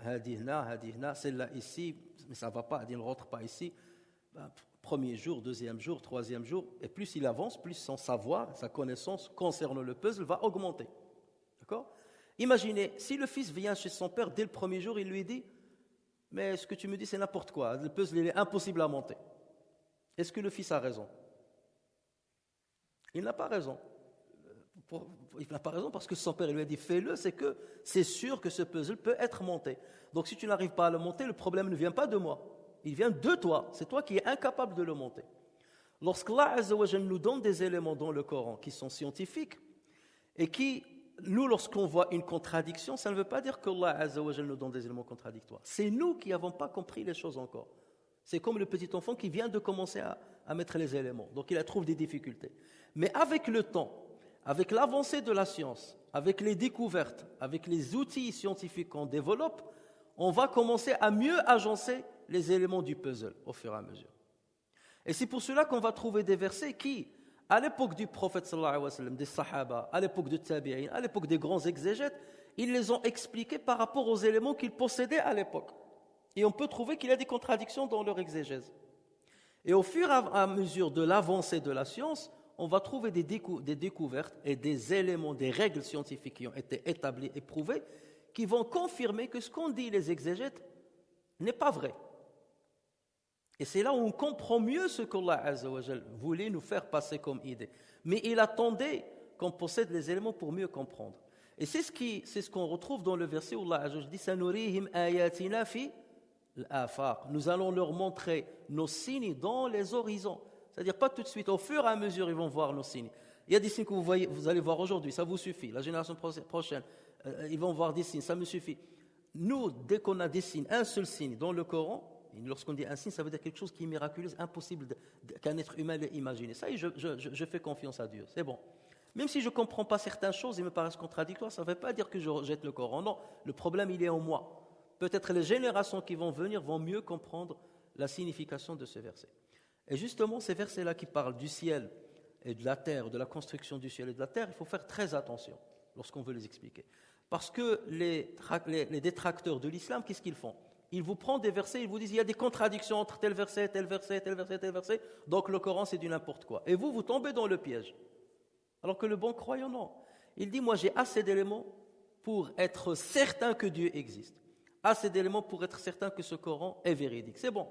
hadihna, celle-là ici, mais ça ne va pas, elle ne rentre pas ici. Premier jour, deuxième jour, troisième jour. Et plus il avance, plus son savoir, sa connaissance concernant le puzzle va augmenter. D'accord? Imaginez, si le fils vient chez son père dès le premier jour, il lui dit « Mais ce que tu me dis, c'est n'importe quoi. Le puzzle, il est impossible à monter. » Est-ce que le fils a raison? Il n'a pas raison. Il n'a pas raison parce que son père lui a dit fais-le, c'est que c'est sûr que ce puzzle peut être monté. Donc si tu n'arrives pas à le monter, le problème ne vient pas de moi, il vient de toi, c'est toi qui es incapable de le monter. Lorsqu'Allah Azza wa Jalla nous donne des éléments dans le Coran qui sont scientifiques et qui, nous lorsqu'on voit une contradiction, ça ne veut pas dire qu'Allah Azza wa Jalla nous donne des éléments contradictoires. C'est nous qui n'avons pas compris les choses encore. C'est comme le petit enfant qui vient de commencer à mettre les éléments, donc il trouve des difficultés. Mais avec le temps, avec l'avancée de la science, avec les découvertes, avec les outils scientifiques qu'on développe, on va commencer à mieux agencer les éléments du puzzle au fur et à mesure. Et c'est pour cela qu'on va trouver des versets qui, à l'époque du prophète sallallahu alayhi wa sallam, des sahaba, à l'époque de tabi'in, à l'époque des grands exégètes, ils les ont expliqués par rapport aux éléments qu'ils possédaient à l'époque. Et on peut trouver qu'il y a des contradictions dans leur exégèse. Et au fur et à mesure de l'avancée de la science, on va trouver des découvertes et des éléments, des règles scientifiques qui ont été établies et prouvées, qui vont confirmer que ce qu'ont dit les exégètes n'est pas vrai. Et c'est là où on comprend mieux ce qu'Allah Azza wa Jal voulait nous faire passer comme idée. Mais il attendait qu'on possède les éléments pour mieux comprendre. Et c'est ce qu'on retrouve dans le verset où Allah Azza wa Jal dit « Sanurihim ayatina fi l'afaq » Nous allons leur montrer nos signes dans les horizons. C'est-à-dire pas tout de suite, au fur et à mesure, ils vont voir nos signes. Il y a des signes que vous allez voir aujourd'hui, ça vous suffit. La génération prochaine, ils vont voir des signes, ça me suffit. Nous, dès qu'on a des signes, un seul signe dans le Coran, et lorsqu'on dit un signe, ça veut dire quelque chose qui est miraculeux, impossible qu'un être humain l'ait imaginé. Ça, je fais confiance à Dieu, c'est bon. Même si je ne comprends pas certaines choses, ils me paraissent contradictoires, ça ne veut pas dire que je rejette le Coran. Non, le problème, il est en moi. Peut-être les générations qui vont venir vont mieux comprendre la signification de ce verset. Et justement, ces versets-là qui parlent du ciel et de la terre, de la construction du ciel et de la terre, il faut faire très attention lorsqu'on veut les expliquer. Parce que les détracteurs de l'islam, qu'est-ce qu'ils font ? Ils vous prennent des versets, ils vous disent il y a des contradictions entre tel verset, tel verset, tel verset, tel verset, donc le Coran c'est du n'importe quoi. Et vous tombez dans le piège. Alors que le bon croyant, non. Il dit moi j'ai assez d'éléments pour être certain que Dieu existe. Assez d'éléments pour être certain que ce Coran est véridique. C'est bon.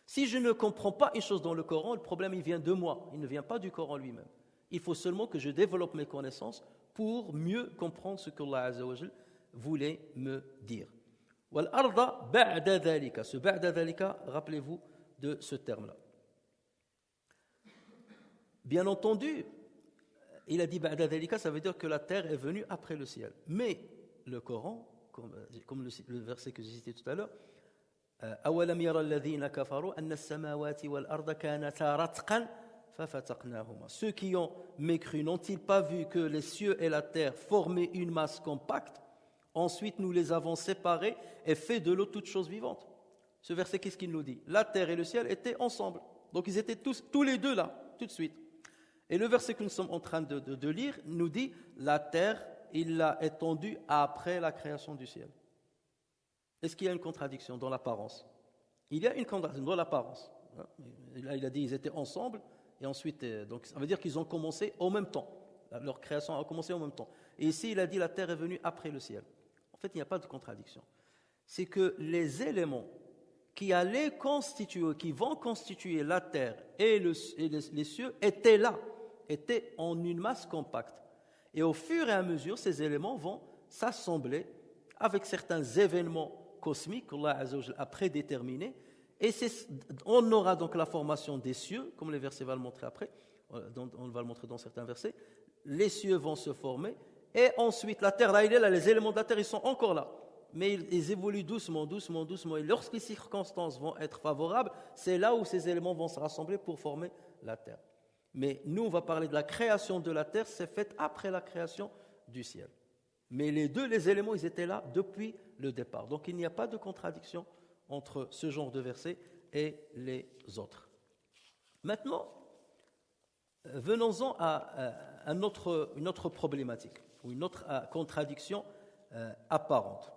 Si je ne comprends pas une chose dans le Coran, le problème il vient de moi, il ne vient pas du Coran lui-même. Il faut seulement que je développe mes connaissances pour mieux comprendre ce que Allah Azza wa Jal voulait me dire. Wal-arda ba'da dhalika. Ce ba'da dhalika, rappelez-vous de ce terme-là. Bien entendu, il a dit ba'da dhalika, ça veut dire que la terre est venue après le ciel. Mais le Coran, comme le verset que j'ai cité tout à l'heure, أَوَلَمْ يَرَ الَّذِينَ كَفَرُوا أَنَّ السَّمَاوَاتِ وَالْأَرْضَ كَانَتَا رَتْقًا فَفَتَقْنَاهُمَا. Ceux qui ont mécru, n'ont-ils pas vu que les cieux et la terre formaient une masse compacte? Ensuite, nous les avons séparés et fait de l'eau toute chose vivante. Ce verset, qu'est-ce qu'il nous dit? La terre et le ciel étaient ensemble. Donc, ils étaient tous les deux là, tout de suite. Et le verset que nous sommes en train de lire nous dit la terre, il l'a étendue après la création du ciel. Est-ce qu'il y a une contradiction dans l'apparence? Il y a une contradiction dans l'apparence. Là, il a dit qu'ils étaient ensemble et ensuite, donc ça veut dire qu'ils ont commencé en même temps. Leur création a commencé en même temps. Et ici, il a dit la terre est venue après le ciel. En fait, il n'y a pas de contradiction. C'est que les éléments qui allaient constituer, qui vont constituer la terre et les cieux étaient là, étaient en une masse compacte. Et au fur et à mesure, ces éléments vont s'assembler avec certains événements cosmiques qu'Allah Azza wa Jalla a prédéterminés. Et on aura donc la formation des cieux, comme les versets vont le montrer après, on va le montrer dans certains versets. Les cieux vont se former, et ensuite la terre, là il est là, les éléments de la terre ils sont encore là, mais ils évoluent doucement, et lorsque les circonstances vont être favorables, c'est là où ces éléments vont se rassembler pour former la terre. Mais nous on va parler de la création de la terre, c'est fait après la création du ciel. Mais les éléments ils étaient là depuis le départ, donc il n'y a pas de contradiction entre ce genre de versets et les autres. Maintenant, venons-en à une autre problématique, ou une autre contradiction apparente.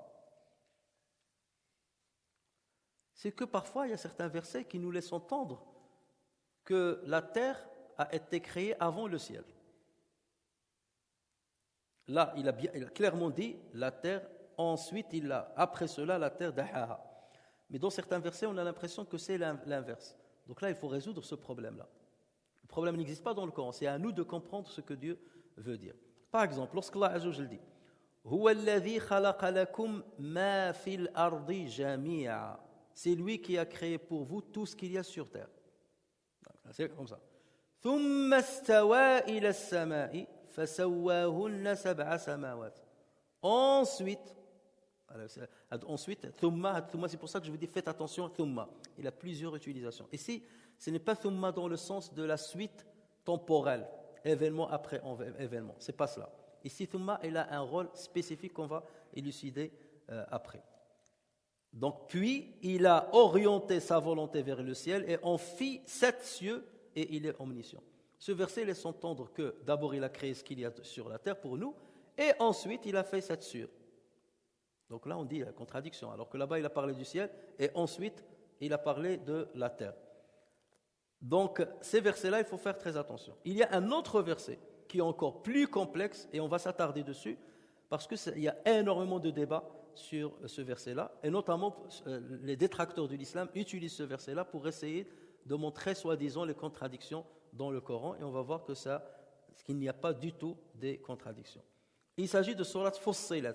C'est que parfois, il y a certains versets qui nous laissent entendre que la terre a été créée avant le ciel. Là, il a clairement dit la terre, ensuite, après cela, la terre dahaha. Mais dans certains versets, on a l'impression que c'est l'inverse. Donc là, il faut résoudre ce problème-là. Le problème n'existe pas dans le Coran, c'est à nous de comprendre ce que Dieu veut dire. Par exemple, lorsqu'Allah Azza wa Jalla dit Huwa alladhi khalaqa lakum ma fil ardi jami'a. C'est lui qui a créé pour vous tout ce qu'il y a sur terre. C'est comme ça. Thumma istawa ila as-sama'i fasawwahunna sab'a samawat. Ensuite, thumma, c'est pour ça que je vous dis faites attention, thumma. Il a plusieurs utilisations. Ici, ce n'est pas thumma dans le sens de la suite temporelle, événement après événement. C'est pas cela. Ici, thumma, il a un rôle spécifique qu'on va élucider après. Donc, puis, il a orienté sa volonté vers le ciel et en fit 7 cieux et il est omniscient. Ce verset laisse entendre que d'abord, il a créé ce qu'il y a sur la terre pour nous et ensuite, il a fait 7 cieux. Donc là, on dit la contradiction, alors que là-bas, il a parlé du ciel et ensuite, il a parlé de la terre. Donc, ces versets-là, il faut faire très attention. Il y a un autre verset qui est encore plus complexe et on va s'attarder dessus parce qu'il y a énormément de débats sur ce verset-là, et notamment les détracteurs de l'islam utilisent ce verset-là pour essayer de montrer soi-disant les contradictions dans le Coran, et on va voir qu'il n'y a pas du tout des contradictions. Il s'agit de Surat Fussilat,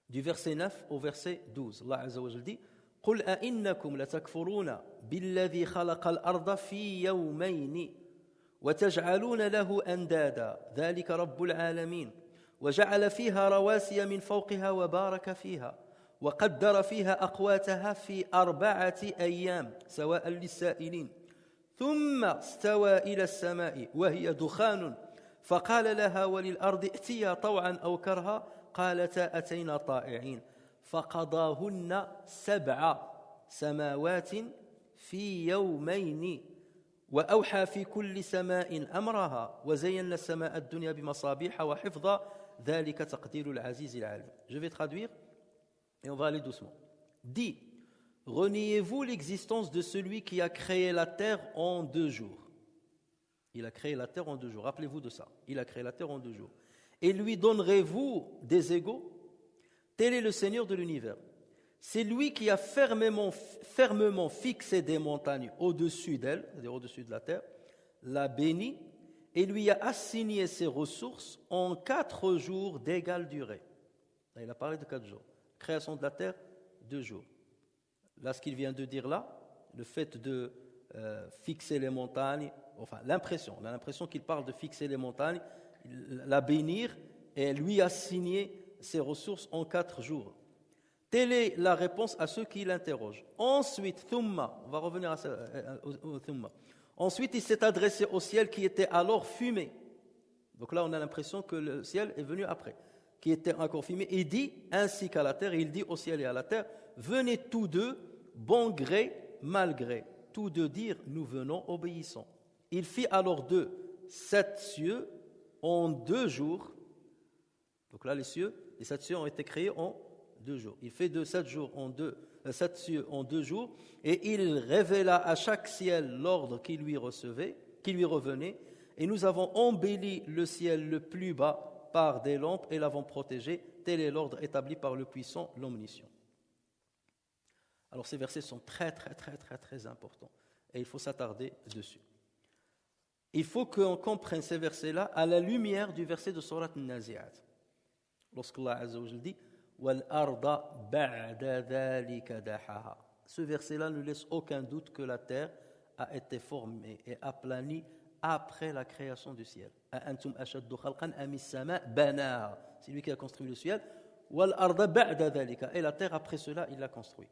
du verset 9 au verset 12. Allah Azza wa Jalla dit قُلْ أَإِنَّكُمْ لَتَكْفُرُونَ بِالَّذِي خَلَقَ الْأَرْضَ فِي يَوْمَيْنِ وَتَجْعَلُونَ لَهُ أَنْدَادًا ذَلِكَ رَبُّ الْعَالَمِينَ وَجَعَلَ فِيهَا رَوَاسِيَ مِنْ فَوْقِهَا وَبَارَكَ فِيهَا وَقَدَّرَ فِيهَا أَقْوَاتَهَا فِي 4 أيام سواء للسائلين ثم استوى إلى السماء وهي دخان فقال لها وللأرض ائتيا طوعا أو كرها قالتا أتينا طائعين فقضاهن 7 سماوات في يومين وأوحى في كل سماء أمرها وزينا السماء الدنيا بمصابيح وحفظا ذلك تقدير العزيز العليم. Je vais traduire et on va aller doucement. Dis, reniez-vous l'existence de celui qui a créé la terre en 2 jours. Il a créé la terre en 2 jours. Rappelez-vous de ça. Il a créé la terre en 2 jours. Et lui donnerez-vous des égaux? Tel est le Seigneur de l'univers. C'est lui qui a fermement fixé des montagnes au-dessus d'elle, c'est-à-dire au-dessus de la terre, l'a bénie et lui a assigné ses ressources en 4 jours d'égale durée. Là, il a parlé de 4 jours. Création de la terre, 2 jours. Là, ce qu'il vient de dire là, le fait de fixer les montagnes, enfin l'impression, on a l'impression qu'il parle de fixer les montagnes, la bénir et lui assigner ses ressources en 4 jours. Telle est la réponse à ceux qui l'interrogent. Ensuite, thumma, on va revenir au thumma. Ensuite, il s'est adressé au ciel qui était alors fumé. Donc là, on a l'impression que le ciel est venu après, qui était encore fumé. Il dit, ainsi qu'à la terre, il dit au ciel et à la terre, venez tous deux, bon gré, mal gré. Tous deux dire, nous venons obéissants. Il fit alors d'eux 7 cieux en 2 jours. Donc là, les 7 cieux ont été créés en 2 jours. Il fait de 7 cieux en 2 jours, et il révéla à chaque ciel l'ordre qui lui revenait, et nous avons embelli le ciel le plus bas par des lampes et l'avons protégé. Tel est l'ordre établi par le puissant, l'omniscient. Alors ces versets sont très importants, et il faut s'attarder dessus. Il faut qu'on comprenne ces versets-là à la lumière du verset de Surat An-Nazi'at. Lorsqu'Allah Azza wa Jalla dit وَالْأَرْضَ بَعْدَ ذَلِكَ دَحَاهَا. Ce verset-là ne laisse aucun doute que la terre a été formée et aplanie après la création du ciel. أَأَنْتُمْ أَشَدُّ خَلْقًا أَمِ السَّمَاءُ بَنَاهَا. C'est lui qui a construit le ciel. وَالْأَرْضَ بَعْدَ ذَلِكَ. Et la terre après cela, il l'a construit.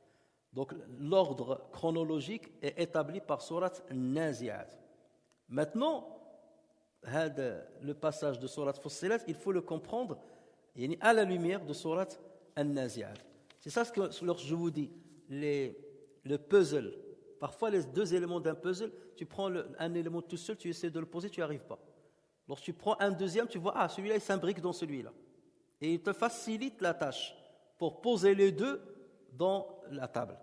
Donc l'ordre chronologique est établi par Surat An-Nazi'at. Maintenant, le passage de Surat Fussilat, il faut le comprendre à la lumière de Surat An-Nazi'at. C'est ça ce que lorsque je vous dis, le puzzle. Parfois, les 2 éléments d'un puzzle, tu prends un élément tout seul, tu essaies de le poser, tu n'y arrives pas. Lorsque tu prends un deuxième, tu vois, celui-là, il s'imbrique dans celui-là. Et il te facilite la tâche pour poser les 2 dans la table,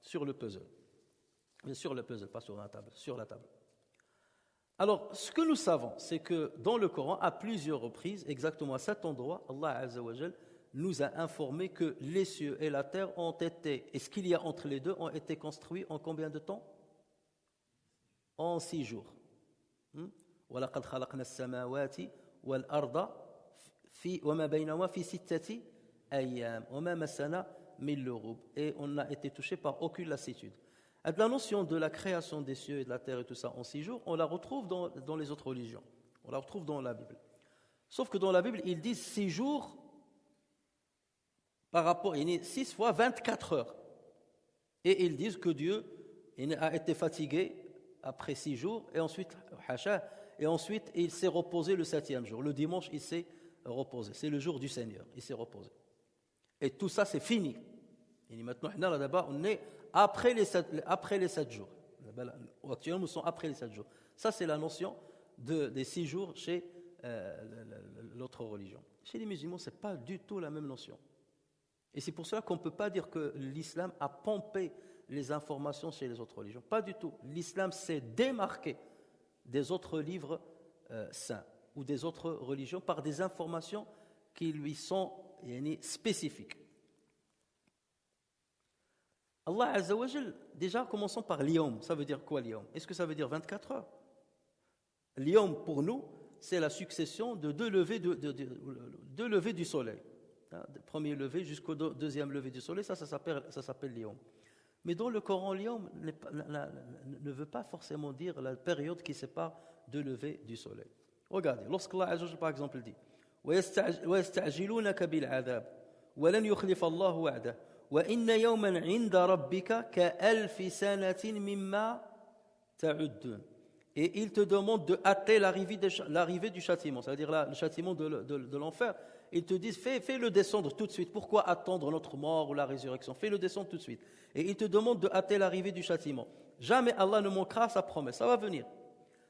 sur le puzzle. Mais sur le puzzle, pas sur la table, sur la table. Alors, ce que nous savons, c'est que dans le Coran, à plusieurs reprises, exactement à cet endroit, Allah Azza wa Jal nous a informé que les cieux et la terre ont été, et ce qu'il y a entre les deux, ont été construits en combien de temps? En 6 jours. وَلَقَدْ خَلَقْنَا السَّمَاوَاتِ وَالْأَرْضَ وَمَا بَيْنَهُمَا فِي 6 أَيَّامٍ وَمَا مَسَّنَا مِن لُغُوبٍ. Et on n'a été touché par aucune lassitude. La notion de la création des cieux et de la terre et tout ça en 6 jours, on la retrouve dans les autres religions. On la retrouve dans la Bible. Sauf que dans la Bible, ils disent 6 jours par rapport, 6 fois 24 heures. Et ils disent que Dieu a été fatigué après 6 jours, et ensuite, il s'est reposé le 7e jour. Le dimanche, il s'est reposé. C'est le jour du Seigneur, il s'est reposé. Et tout ça, c'est fini. Et maintenant, là-bas, on est après les 7 jours. Actuellement, nous sommes après les 7 jours. Ça, c'est la notion des 6 jours chez l'autre religion. Chez les musulmans, ce n'est pas du tout la même notion. Et c'est pour cela qu'on ne peut pas dire que l'islam a pompé les informations chez les autres religions. Pas du tout. L'islam s'est démarqué des autres livres saints ou des autres religions par des informations qui lui sont spécifiques. Allah Azza wa Jal, déjà commençons par l'yawm. Ça veut dire quoi l'yawm? Est-ce que ça veut dire 24 heures? L'yawm pour nous, c'est la succession de deux levées du soleil. Premier lever jusqu'au deuxième lever du soleil, ça s'appelle l'yawm. Mais dans le Coran, l'yawm ne veut pas forcément dire la période qui sépare deux levées du soleil. Regardez, lorsqu'Allah Azza wa Jal, par exemple, dit وَيَسْتَعْجِلُونَكَ بِالْعَذَابِ وَلَنْ يُخْلِفَ اللَّهُ وَعْدَهُ وَإِنَّ يَوْمًا عِنْدَ رَبِّكَ كَأَلْفِ سَنَةٍ مِمَّا تَعُدُّونَ. Et il te demande de hâter l'arrivée du châtiment, c'est-à-dire le châtiment de l'enfer. Ils te disent, fais-le descendre tout de suite. Pourquoi attendre notre mort ou la résurrection? Fais-le descendre tout de suite. Et il te demande de hâter l'arrivée du châtiment. Jamais Allah ne manquera sa promesse, ça va venir.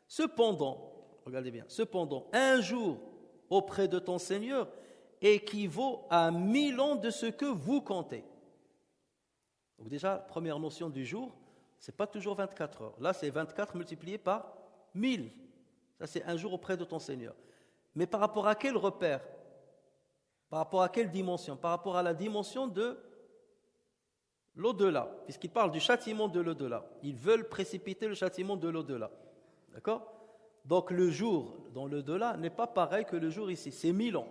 Cependant, regardez bien, un jour auprès de ton Seigneur équivaut à 1000 ans de ce que vous comptez. Donc déjà, première notion du jour, ce n'est pas toujours 24 heures. Là, c'est 24 multiplié par 1000. Ça, c'est un jour auprès de ton Seigneur. Mais par rapport à quel repère? Par rapport à quelle dimension? Par rapport à la dimension de l'au-delà, puisqu'il parle du châtiment de l'au-delà. Ils veulent précipiter le châtiment de l'au-delà. D'accord? Donc le jour dans l'au-delà n'est pas pareil que le jour ici, c'est 1000 ans.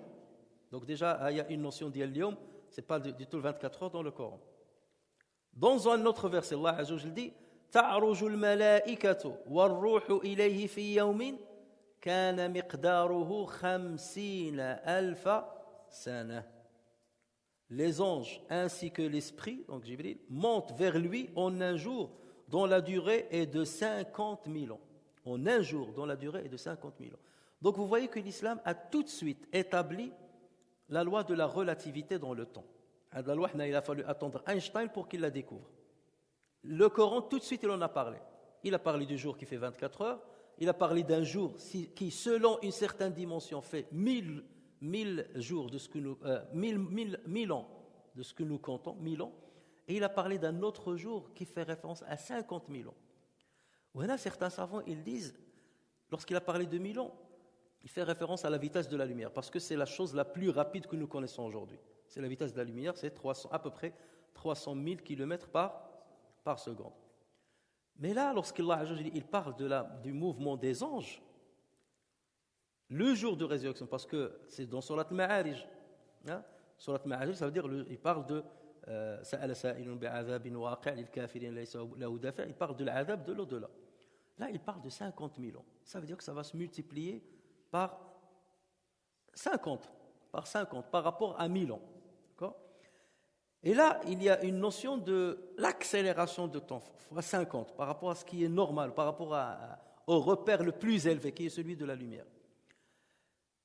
Donc déjà, il y a une notion d'Yal-Yawm, ce n'est pas du tout 24 heures dans le Coran. Dans un autre verset, Allah Azza wa Jalla dit تعرج الملائكة والروح إليه في يوم كان مقداره 50,000 سنة. Les anges ainsi que l'esprit, donc Jibril, montent vers lui en un jour dont la durée est de 50 000 ans. En un jour dont la durée est de 50 000 ans. Donc vous voyez que l'islam a tout de suite établi la loi de la relativité dans le temps. La loi, il a fallu attendre Einstein pour qu'il la découvre. Le Coran, tout de suite, il en a parlé. Il a parlé du jour qui fait 24 heures. Il a parlé d'un jour qui, selon une certaine dimension, fait 1000 jours de ce que nous, 1000 ans de ce que nous comptons, 1000 ans. Et il a parlé d'un autre jour qui fait référence à 50 000 ans. Voilà, certains savants, ils disent, lorsqu'il a parlé de 1000 ans, il fait référence à la vitesse de la lumière, parce que c'est la chose la plus rapide que nous connaissons aujourd'hui. C'est la vitesse de la lumière, c'est à peu près 300 000 km par seconde. Mais là, lorsqu'Allah il parle du mouvement des anges, le jour de résurrection, parce que c'est dans Surat Al-Ma'arij. Surat Al-Ma'arij, ça veut dire, il parle de il parle de l'adab de l'au-delà. Là, il parle de 50 000 ans. Ça veut dire que ça va se multiplier par 50 par rapport à 1000 ans. D'accord? Et là, il y a une notion de l'accélération de temps, fois 50, par rapport à ce qui est normal, par rapport au repère le plus élevé, qui est celui de la lumière.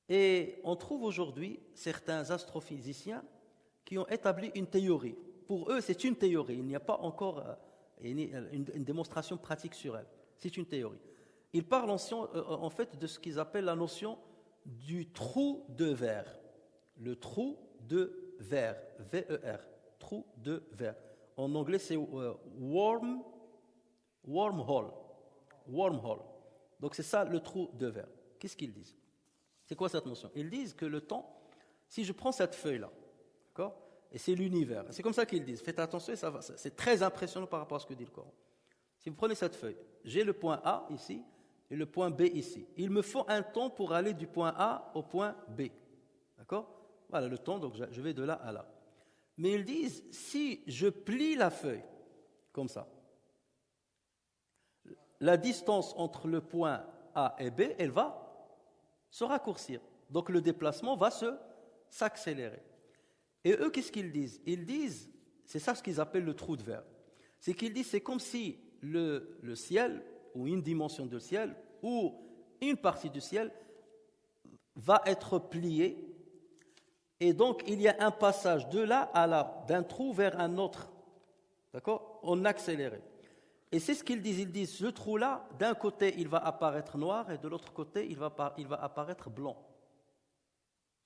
Et on trouve aujourd'hui certains astrophysiciens qui ont établi une théorie. Pour eux, c'est une théorie. Il n'y a pas encore une démonstration pratique sur elle. C'est une théorie. Ils parlent en fait de ce qu'ils appellent la notion du trou de verre. Le trou de verre, V-E-R, trou de verre. En anglais, c'est wormhole. Wormhole. Donc c'est ça le trou de verre. Qu'est-ce qu'ils disent? C'est quoi cette notion? Ils disent que le temps, si je prends cette feuille-là, d'accord, et c'est l'univers, c'est comme ça qu'ils disent, faites attention, c'est très impressionnant par rapport à ce que dit le Coran. Si vous prenez cette feuille, j'ai le point A ici et le point B ici. Il me faut un temps pour aller du point A au point B. D'accord? Voilà le temps, donc je vais de là à là. Mais ils disent, si je plie la feuille, comme ça, la distance entre le point A et B, elle va se raccourcir. Donc le déplacement va s'accélérer. Et eux, qu'est-ce qu'ils disent? Ils disent, c'est ça ce qu'ils appellent le trou de verre. C'est qu'ils disent, c'est comme si le ciel, ou une dimension de ciel, ou une partie du ciel, va être pliée. Et donc, il y a un passage de là à là, d'un trou vers un autre. D'accord? En accéléré. Et c'est ce qu'ils disent. Ils disent, ce trou-là, d'un côté, il va apparaître noir, et de l'autre côté, il va apparaître blanc.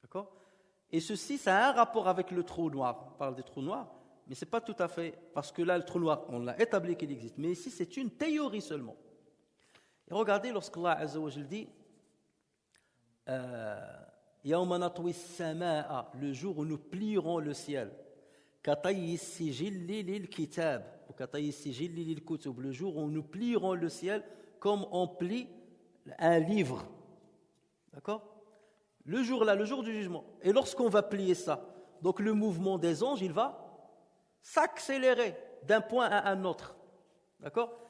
D'accord? Et ceci, ça a un rapport avec le trou noir. On parle des trous noirs, mais ce n'est pas tout à fait, parce que là, le trou noir, on l'a établi qu'il existe. Mais ici, c'est une théorie seulement. Et regardez, lorsqu'Allah Azza wa Jalla dit يَوْمَ نَطْوِي السَّمَاءَ, le jour où nous plierons le ciel. كَطَيِّ السِّجِلِّ لِلْكِتَابِ ou كَطَيِّ السِّجِلِّ لِلْكُتُبِ, le jour où nous plierons le ciel comme on plie un livre. D'accord? Le jour là, le jour du jugement. Et lorsqu'on va plier ça, donc le mouvement des anges, il va s'accélérer d'un point à un autre. D'accord?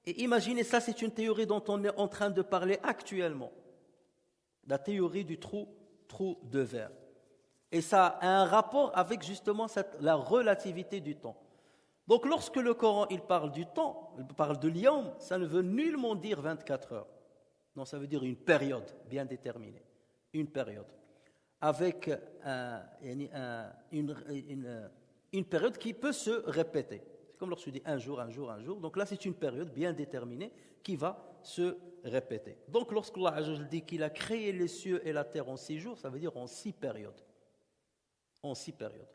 Et imaginez ça, c'est une théorie dont on est en train de parler actuellement. La théorie du trou de verre. Et ça a un rapport avec justement la relativité du temps. Donc lorsque le Coran il parle du temps, il parle de l'yawm, ça ne veut nullement dire 24 heures. Non, ça veut dire une période bien déterminée. Une période. Avec une période qui peut se répéter. C'est comme lorsque je dis un jour. Donc là, c'est une période bien déterminée qui va se répéter. Donc lorsqu'Allah dit qu'il a créé les cieux et la terre en 6 jours, ça veut dire en 6 périodes. En 6 périodes.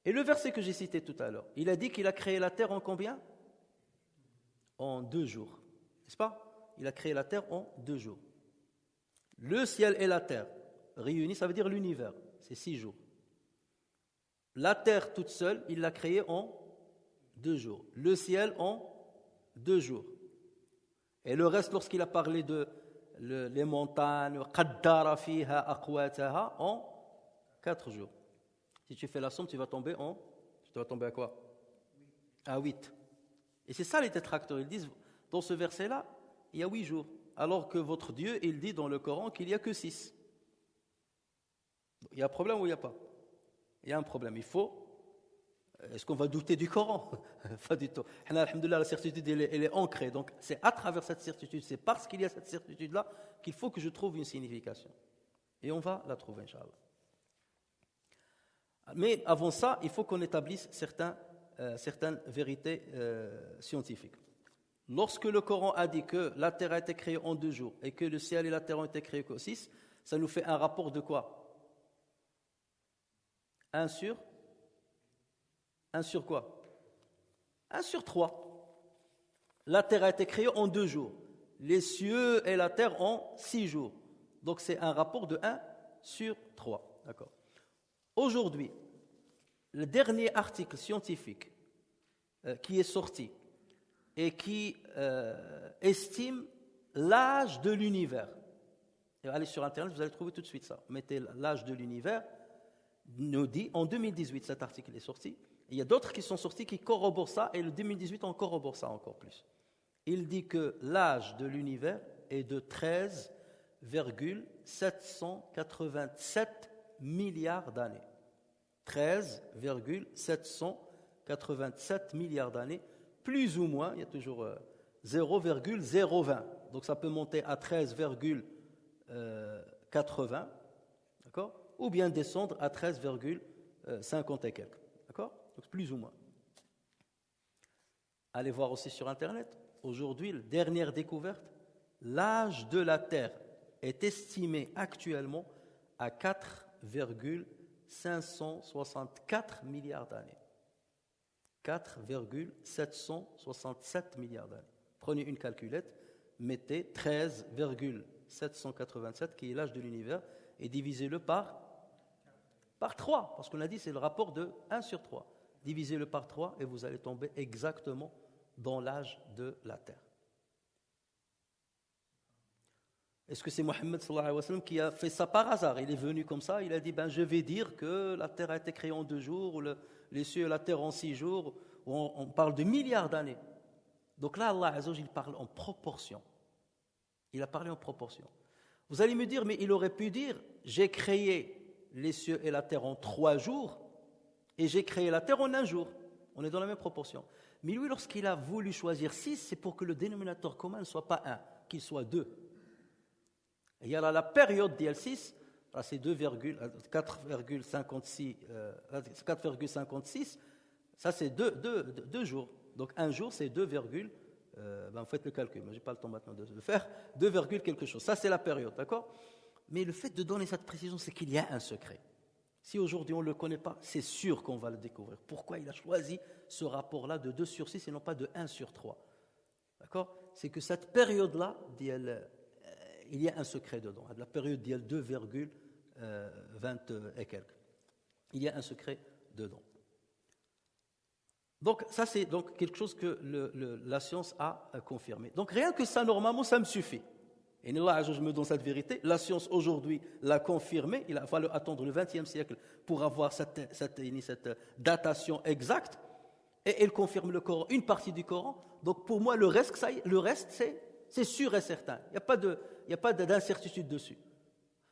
Et le verset que j'ai cité tout à l'heure, il a dit qu'il a créé la terre en combien? En 2 jours. N'est-ce pas? Il a créé la terre en 2 jours. Le ciel et la terre réunis, ça veut dire l'univers. C'est 6 jours. La terre toute seule, il l'a créée en 2 jours. Le ciel en 2 jours. Et le reste, lorsqu'il a parlé de les montagnes, qaddara fiha aqwataha, en 4 jours. Si tu fais la somme, tu vas tomber à quoi? À 8. Et c'est ça les détracteurs. Ils disent, dans ce verset-là, il y a 8 jours. Alors que votre Dieu, il dit dans le Coran qu'il n'y a que 6. Il y a un problème ou il n'y a pas? Il y a un problème. Est-ce qu'on va douter du Coran? Pas du tout. Alhamdoulilah, la certitude, elle est ancrée. Donc, c'est à travers cette certitude, c'est parce qu'il y a cette certitude-là qu'il faut que je trouve une signification. Et on va la trouver, Inch'Allah. Mais avant ça, il faut qu'on établisse certaines vérités scientifiques. Lorsque le Coran a dit que la terre a été créée en 2 jours et que le ciel et la terre ont été créés qu'en 6, ça nous fait un rapport de quoi? 1 sur quoi? 1 sur 3. La terre a été créée en 2 jours. Les cieux et la terre en 6 jours. Donc c'est un rapport de 1 sur 3. D'accord. Aujourd'hui, le dernier article scientifique qui est sorti et qui estime l'âge de l'univers. Et allez sur Internet, vous allez trouver tout de suite ça. Mettez l'âge de l'univers, nous dit, en 2018, cet article est sorti. Il y a d'autres qui sont sortis qui corroborent ça, et le 2018 en corrobore ça encore plus. Il dit que l'âge de l'univers est de 13,787 milliards d'années. 13,787 milliards d'années, plus ou moins, il y a toujours 0,020. Donc ça peut monter à 13,80, d'accord? Ou bien descendre à 13,50 et quelques, d'accord? Donc plus ou moins. Allez voir aussi sur Internet. Aujourd'hui, la dernière découverte, l'âge de la Terre est estimé actuellement à 4,564 milliards d'années. 4,767 milliards d'années. Prenez une calculette, mettez 13,787, qui est l'âge de l'univers, et divisez-le par 3, parce qu'on a dit c'est le rapport de 1 sur 3. Divisez-le par 3 et vous allez tomber exactement dans l'âge de la Terre. Est-ce que c'est Mohammed sallallahu alayhi wa sallam qui a fait ça par hasard? Il est venu comme ça, il a dit je vais dire que la Terre a été créée en 2 jours, ou les cieux et la Terre en 6 jours, où on parle de milliards d'années. Donc là, Allah Azza wa Jalla, il parle en proportion. Il a parlé en proportion. Vous allez me dire, mais il aurait pu dire j'ai créé les cieux et la terre en 3 jours et j'ai créé la terre en 1 jour. On est dans la même proportion. Mais lui, lorsqu'il a voulu choisir 6, c'est pour que le dénominateur commun ne soit pas 1, qu'il soit 2. Et il y a là la période d'IL6, c'est 4,56, ça c'est 2 jours. Donc 1 jour, c'est 2, vous faites le calcul, mais je n'ai pas le temps maintenant de le faire, 2, quelque chose. Ça c'est la période, d'accord? Mais le fait de donner cette précision, c'est qu'il y a un secret. Si aujourd'hui on ne le connaît pas, c'est sûr qu'on va le découvrir. Pourquoi il a choisi ce rapport-là de 2 sur 6 et non pas de 1 sur 3? D'accord? C'est que cette période-là, il y a un secret dedans. La période d'IL 2, 20 et quelques. Il y a un secret dedans. Donc ça c'est donc quelque chose que la science a confirmé. Donc rien que ça, normalement, ça me suffit. Et Allah Azza wa Jalla me donne cette vérité. La science aujourd'hui l'a confirmé. Il a fallu attendre le XXe siècle pour avoir cette datation exacte. Et elle confirme le Coran, une partie du Coran. Donc pour moi, le reste c'est sûr et certain. Il n'y a pas d'incertitude dessus.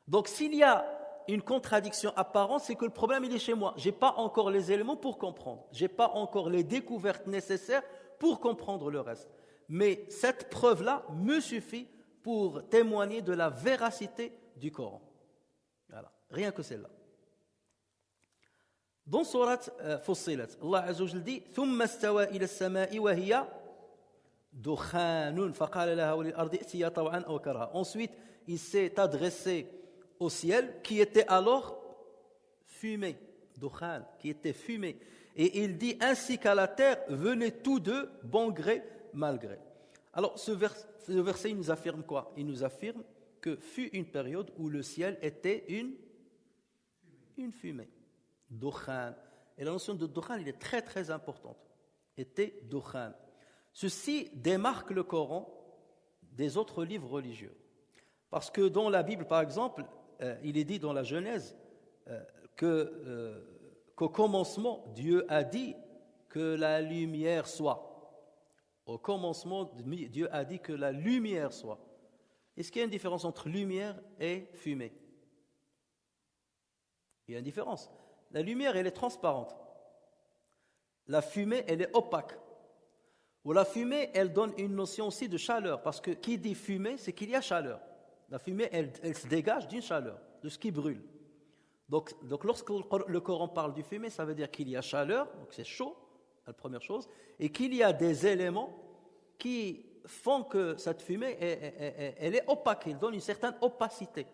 Donc s'il y a une contradiction apparente, c'est que le problème il est chez moi. Je n'ai pas encore les éléments pour comprendre. Je n'ai pas encore les découvertes nécessaires pour comprendre le reste. Mais cette preuve-là me suffit pour témoigner de la véracité du Coran. Voilà, rien que celle-là. Dans Surat Fussilat, Allah Azza wa Jalla dit ثم استوى إلى السماء وهي دخان فقال لها وللأرض ائتيا طوعا أو كرها. Ensuite, il s'est adressé au ciel qui était alors fumé, dukhan, qui était fumé. Et il dit ainsi qu'à la terre, venez tous deux, bon gré, mal gré. Alors ce verset il nous affirme quoi? Il nous affirme que fut une période où le ciel était une fumée. Dukhan. Et la notion de dukhan, il est très très importante. Était dukhan. Ceci démarque le Coran des autres livres religieux. Parce que dans la Bible, par exemple, il est dit dans la Genèse qu'au commencement, Dieu a dit que la lumière soit. Au commencement, Dieu a dit que la lumière soit. Est-ce qu'il y a une différence entre lumière et fumée? Il y a une différence. La lumière, elle est transparente. La fumée, elle est opaque. Ou la fumée, elle donne une notion aussi de chaleur. Parce que qui dit fumée, c'est qu'il y a chaleur. La fumée, elle se dégage d'une chaleur, de ce qui brûle. Donc lorsque le Coran parle du fumée, ça veut dire qu'il y a chaleur, donc c'est chaud, la première chose, et qu'il y a des éléments qui font que cette fumée, elle est opaque, elle donne une certaine opacité.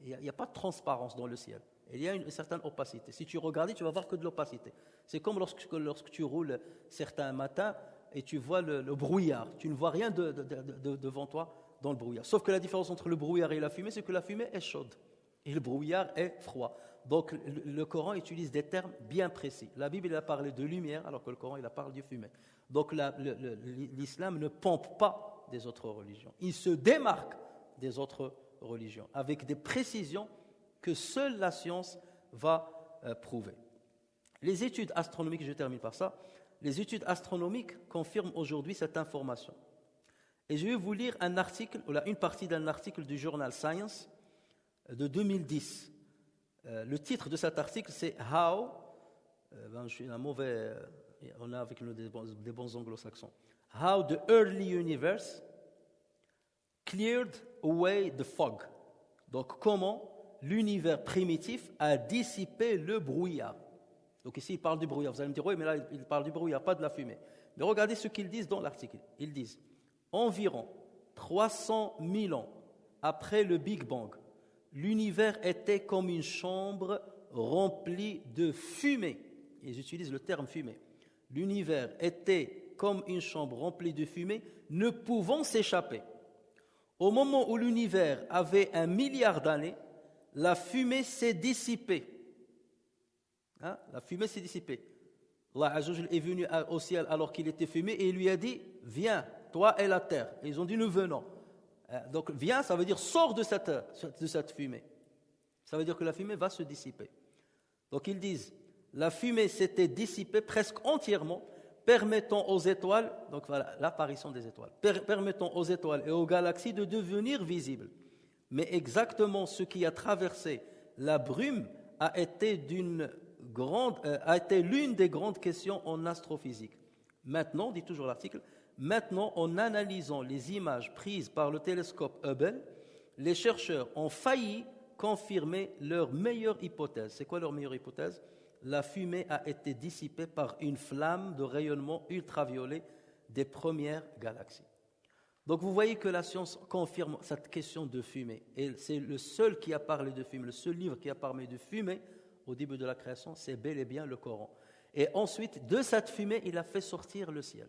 Il n'y a pas de transparence dans le ciel. Il y a une certaine opacité. Si tu regardes, tu vas voir que de l'opacité. C'est comme lorsque tu roules certains matins et tu vois le brouillard. Tu ne vois rien devant toi dans le brouillard. Sauf que la différence entre le brouillard et la fumée, c'est que la fumée est chaude et le brouillard est froid. Donc le Coran utilise des termes bien précis. La Bible il a parlé de lumière alors que le Coran il a parlé de fumée. Donc l'islam ne pompe pas des autres religions. Il se démarque des autres religions avec des précisions que seule la science va prouver. Les études astronomiques, je termine par ça, les études astronomiques confirment aujourd'hui cette information. Et je vais vous lire un article, ou une partie d'un article du journal Science de 2010. Le titre de cet article, c'est How, je suis un mauvais, on a avec nous des bons anglo-saxons, How the early universe cleared away the fog. Donc, comment l'univers primitif a dissipé le brouillard. Donc ici, il parle du brouillard. Vous allez me dire, oui, mais là, il parle du brouillard, pas de la fumée. Mais regardez ce qu'ils disent dans l'article. Ils disent, environ 300 000 ans après le Big Bang, l'univers était comme une chambre remplie de fumée. Ils utilisent le terme fumée. L'univers était comme une chambre remplie de fumée, ne pouvant s'échapper. Au moment où l'univers avait 1 milliard d'années, la fumée s'est dissipée. La fumée s'est dissipée. Allah Azza wa Jalla est venu au ciel alors qu'il était fumé et il lui a dit, viens, toi et la terre. Et ils ont dit, nous venons. Donc, viens, ça veut dire, sors de cette fumée. Ça veut dire que la fumée va se dissiper. Donc, ils disent, la fumée s'était dissipée presque entièrement, permettant aux étoiles, donc voilà, l'apparition des étoiles, permettant aux étoiles et aux galaxies de devenir visibles. Mais exactement ce qui a traversé la brume a été l'une des grandes questions en astrophysique. Maintenant, dit toujours l'article, maintenant en analysant les images prises par le télescope Hubble, les chercheurs ont failli confirmer leur meilleure hypothèse. C'est quoi leur meilleure hypothèse? La fumée a été dissipée par une flamme de rayonnement ultraviolet des premières galaxies. Donc vous voyez que la science confirme cette question de fumée. Et c'est le seul qui a parlé de fumée, le seul livre qui a parlé de fumée au début de la création, c'est bel et bien le Coran. Et ensuite, de cette fumée, il a fait sortir le ciel.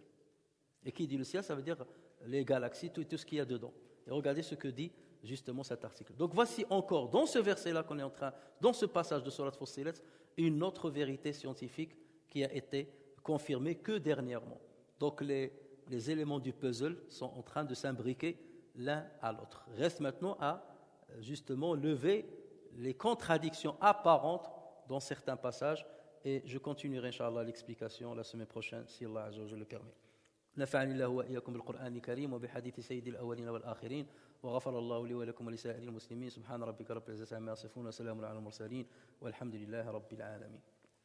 Et qui dit le ciel, ça veut dire les galaxies, tout ce qu'il y a dedans. Et regardez ce que dit justement cet article. Donc voici encore, dans ce verset-là qu'on est en train, dans ce passage de Surat Fussilat, une autre vérité scientifique qui a été confirmée que dernièrement. Donc les éléments du puzzle sont en train de s'imbriquer l'un à l'autre. Reste maintenant à justement lever les contradictions apparentes dans certains passages et je continuerai Inch'Allah l'explication la semaine prochaine si Allah Azza wa Jalla le permet. نفعني الله وإياكم بالقرآن الكريم وبحديث سيد الأولين والآخرين وغفر الله لي ولكم ولسائر المسلمين سبحان ربك رب العزة عما يصفون وسلام على المرسلين والحمد لله رب العالمين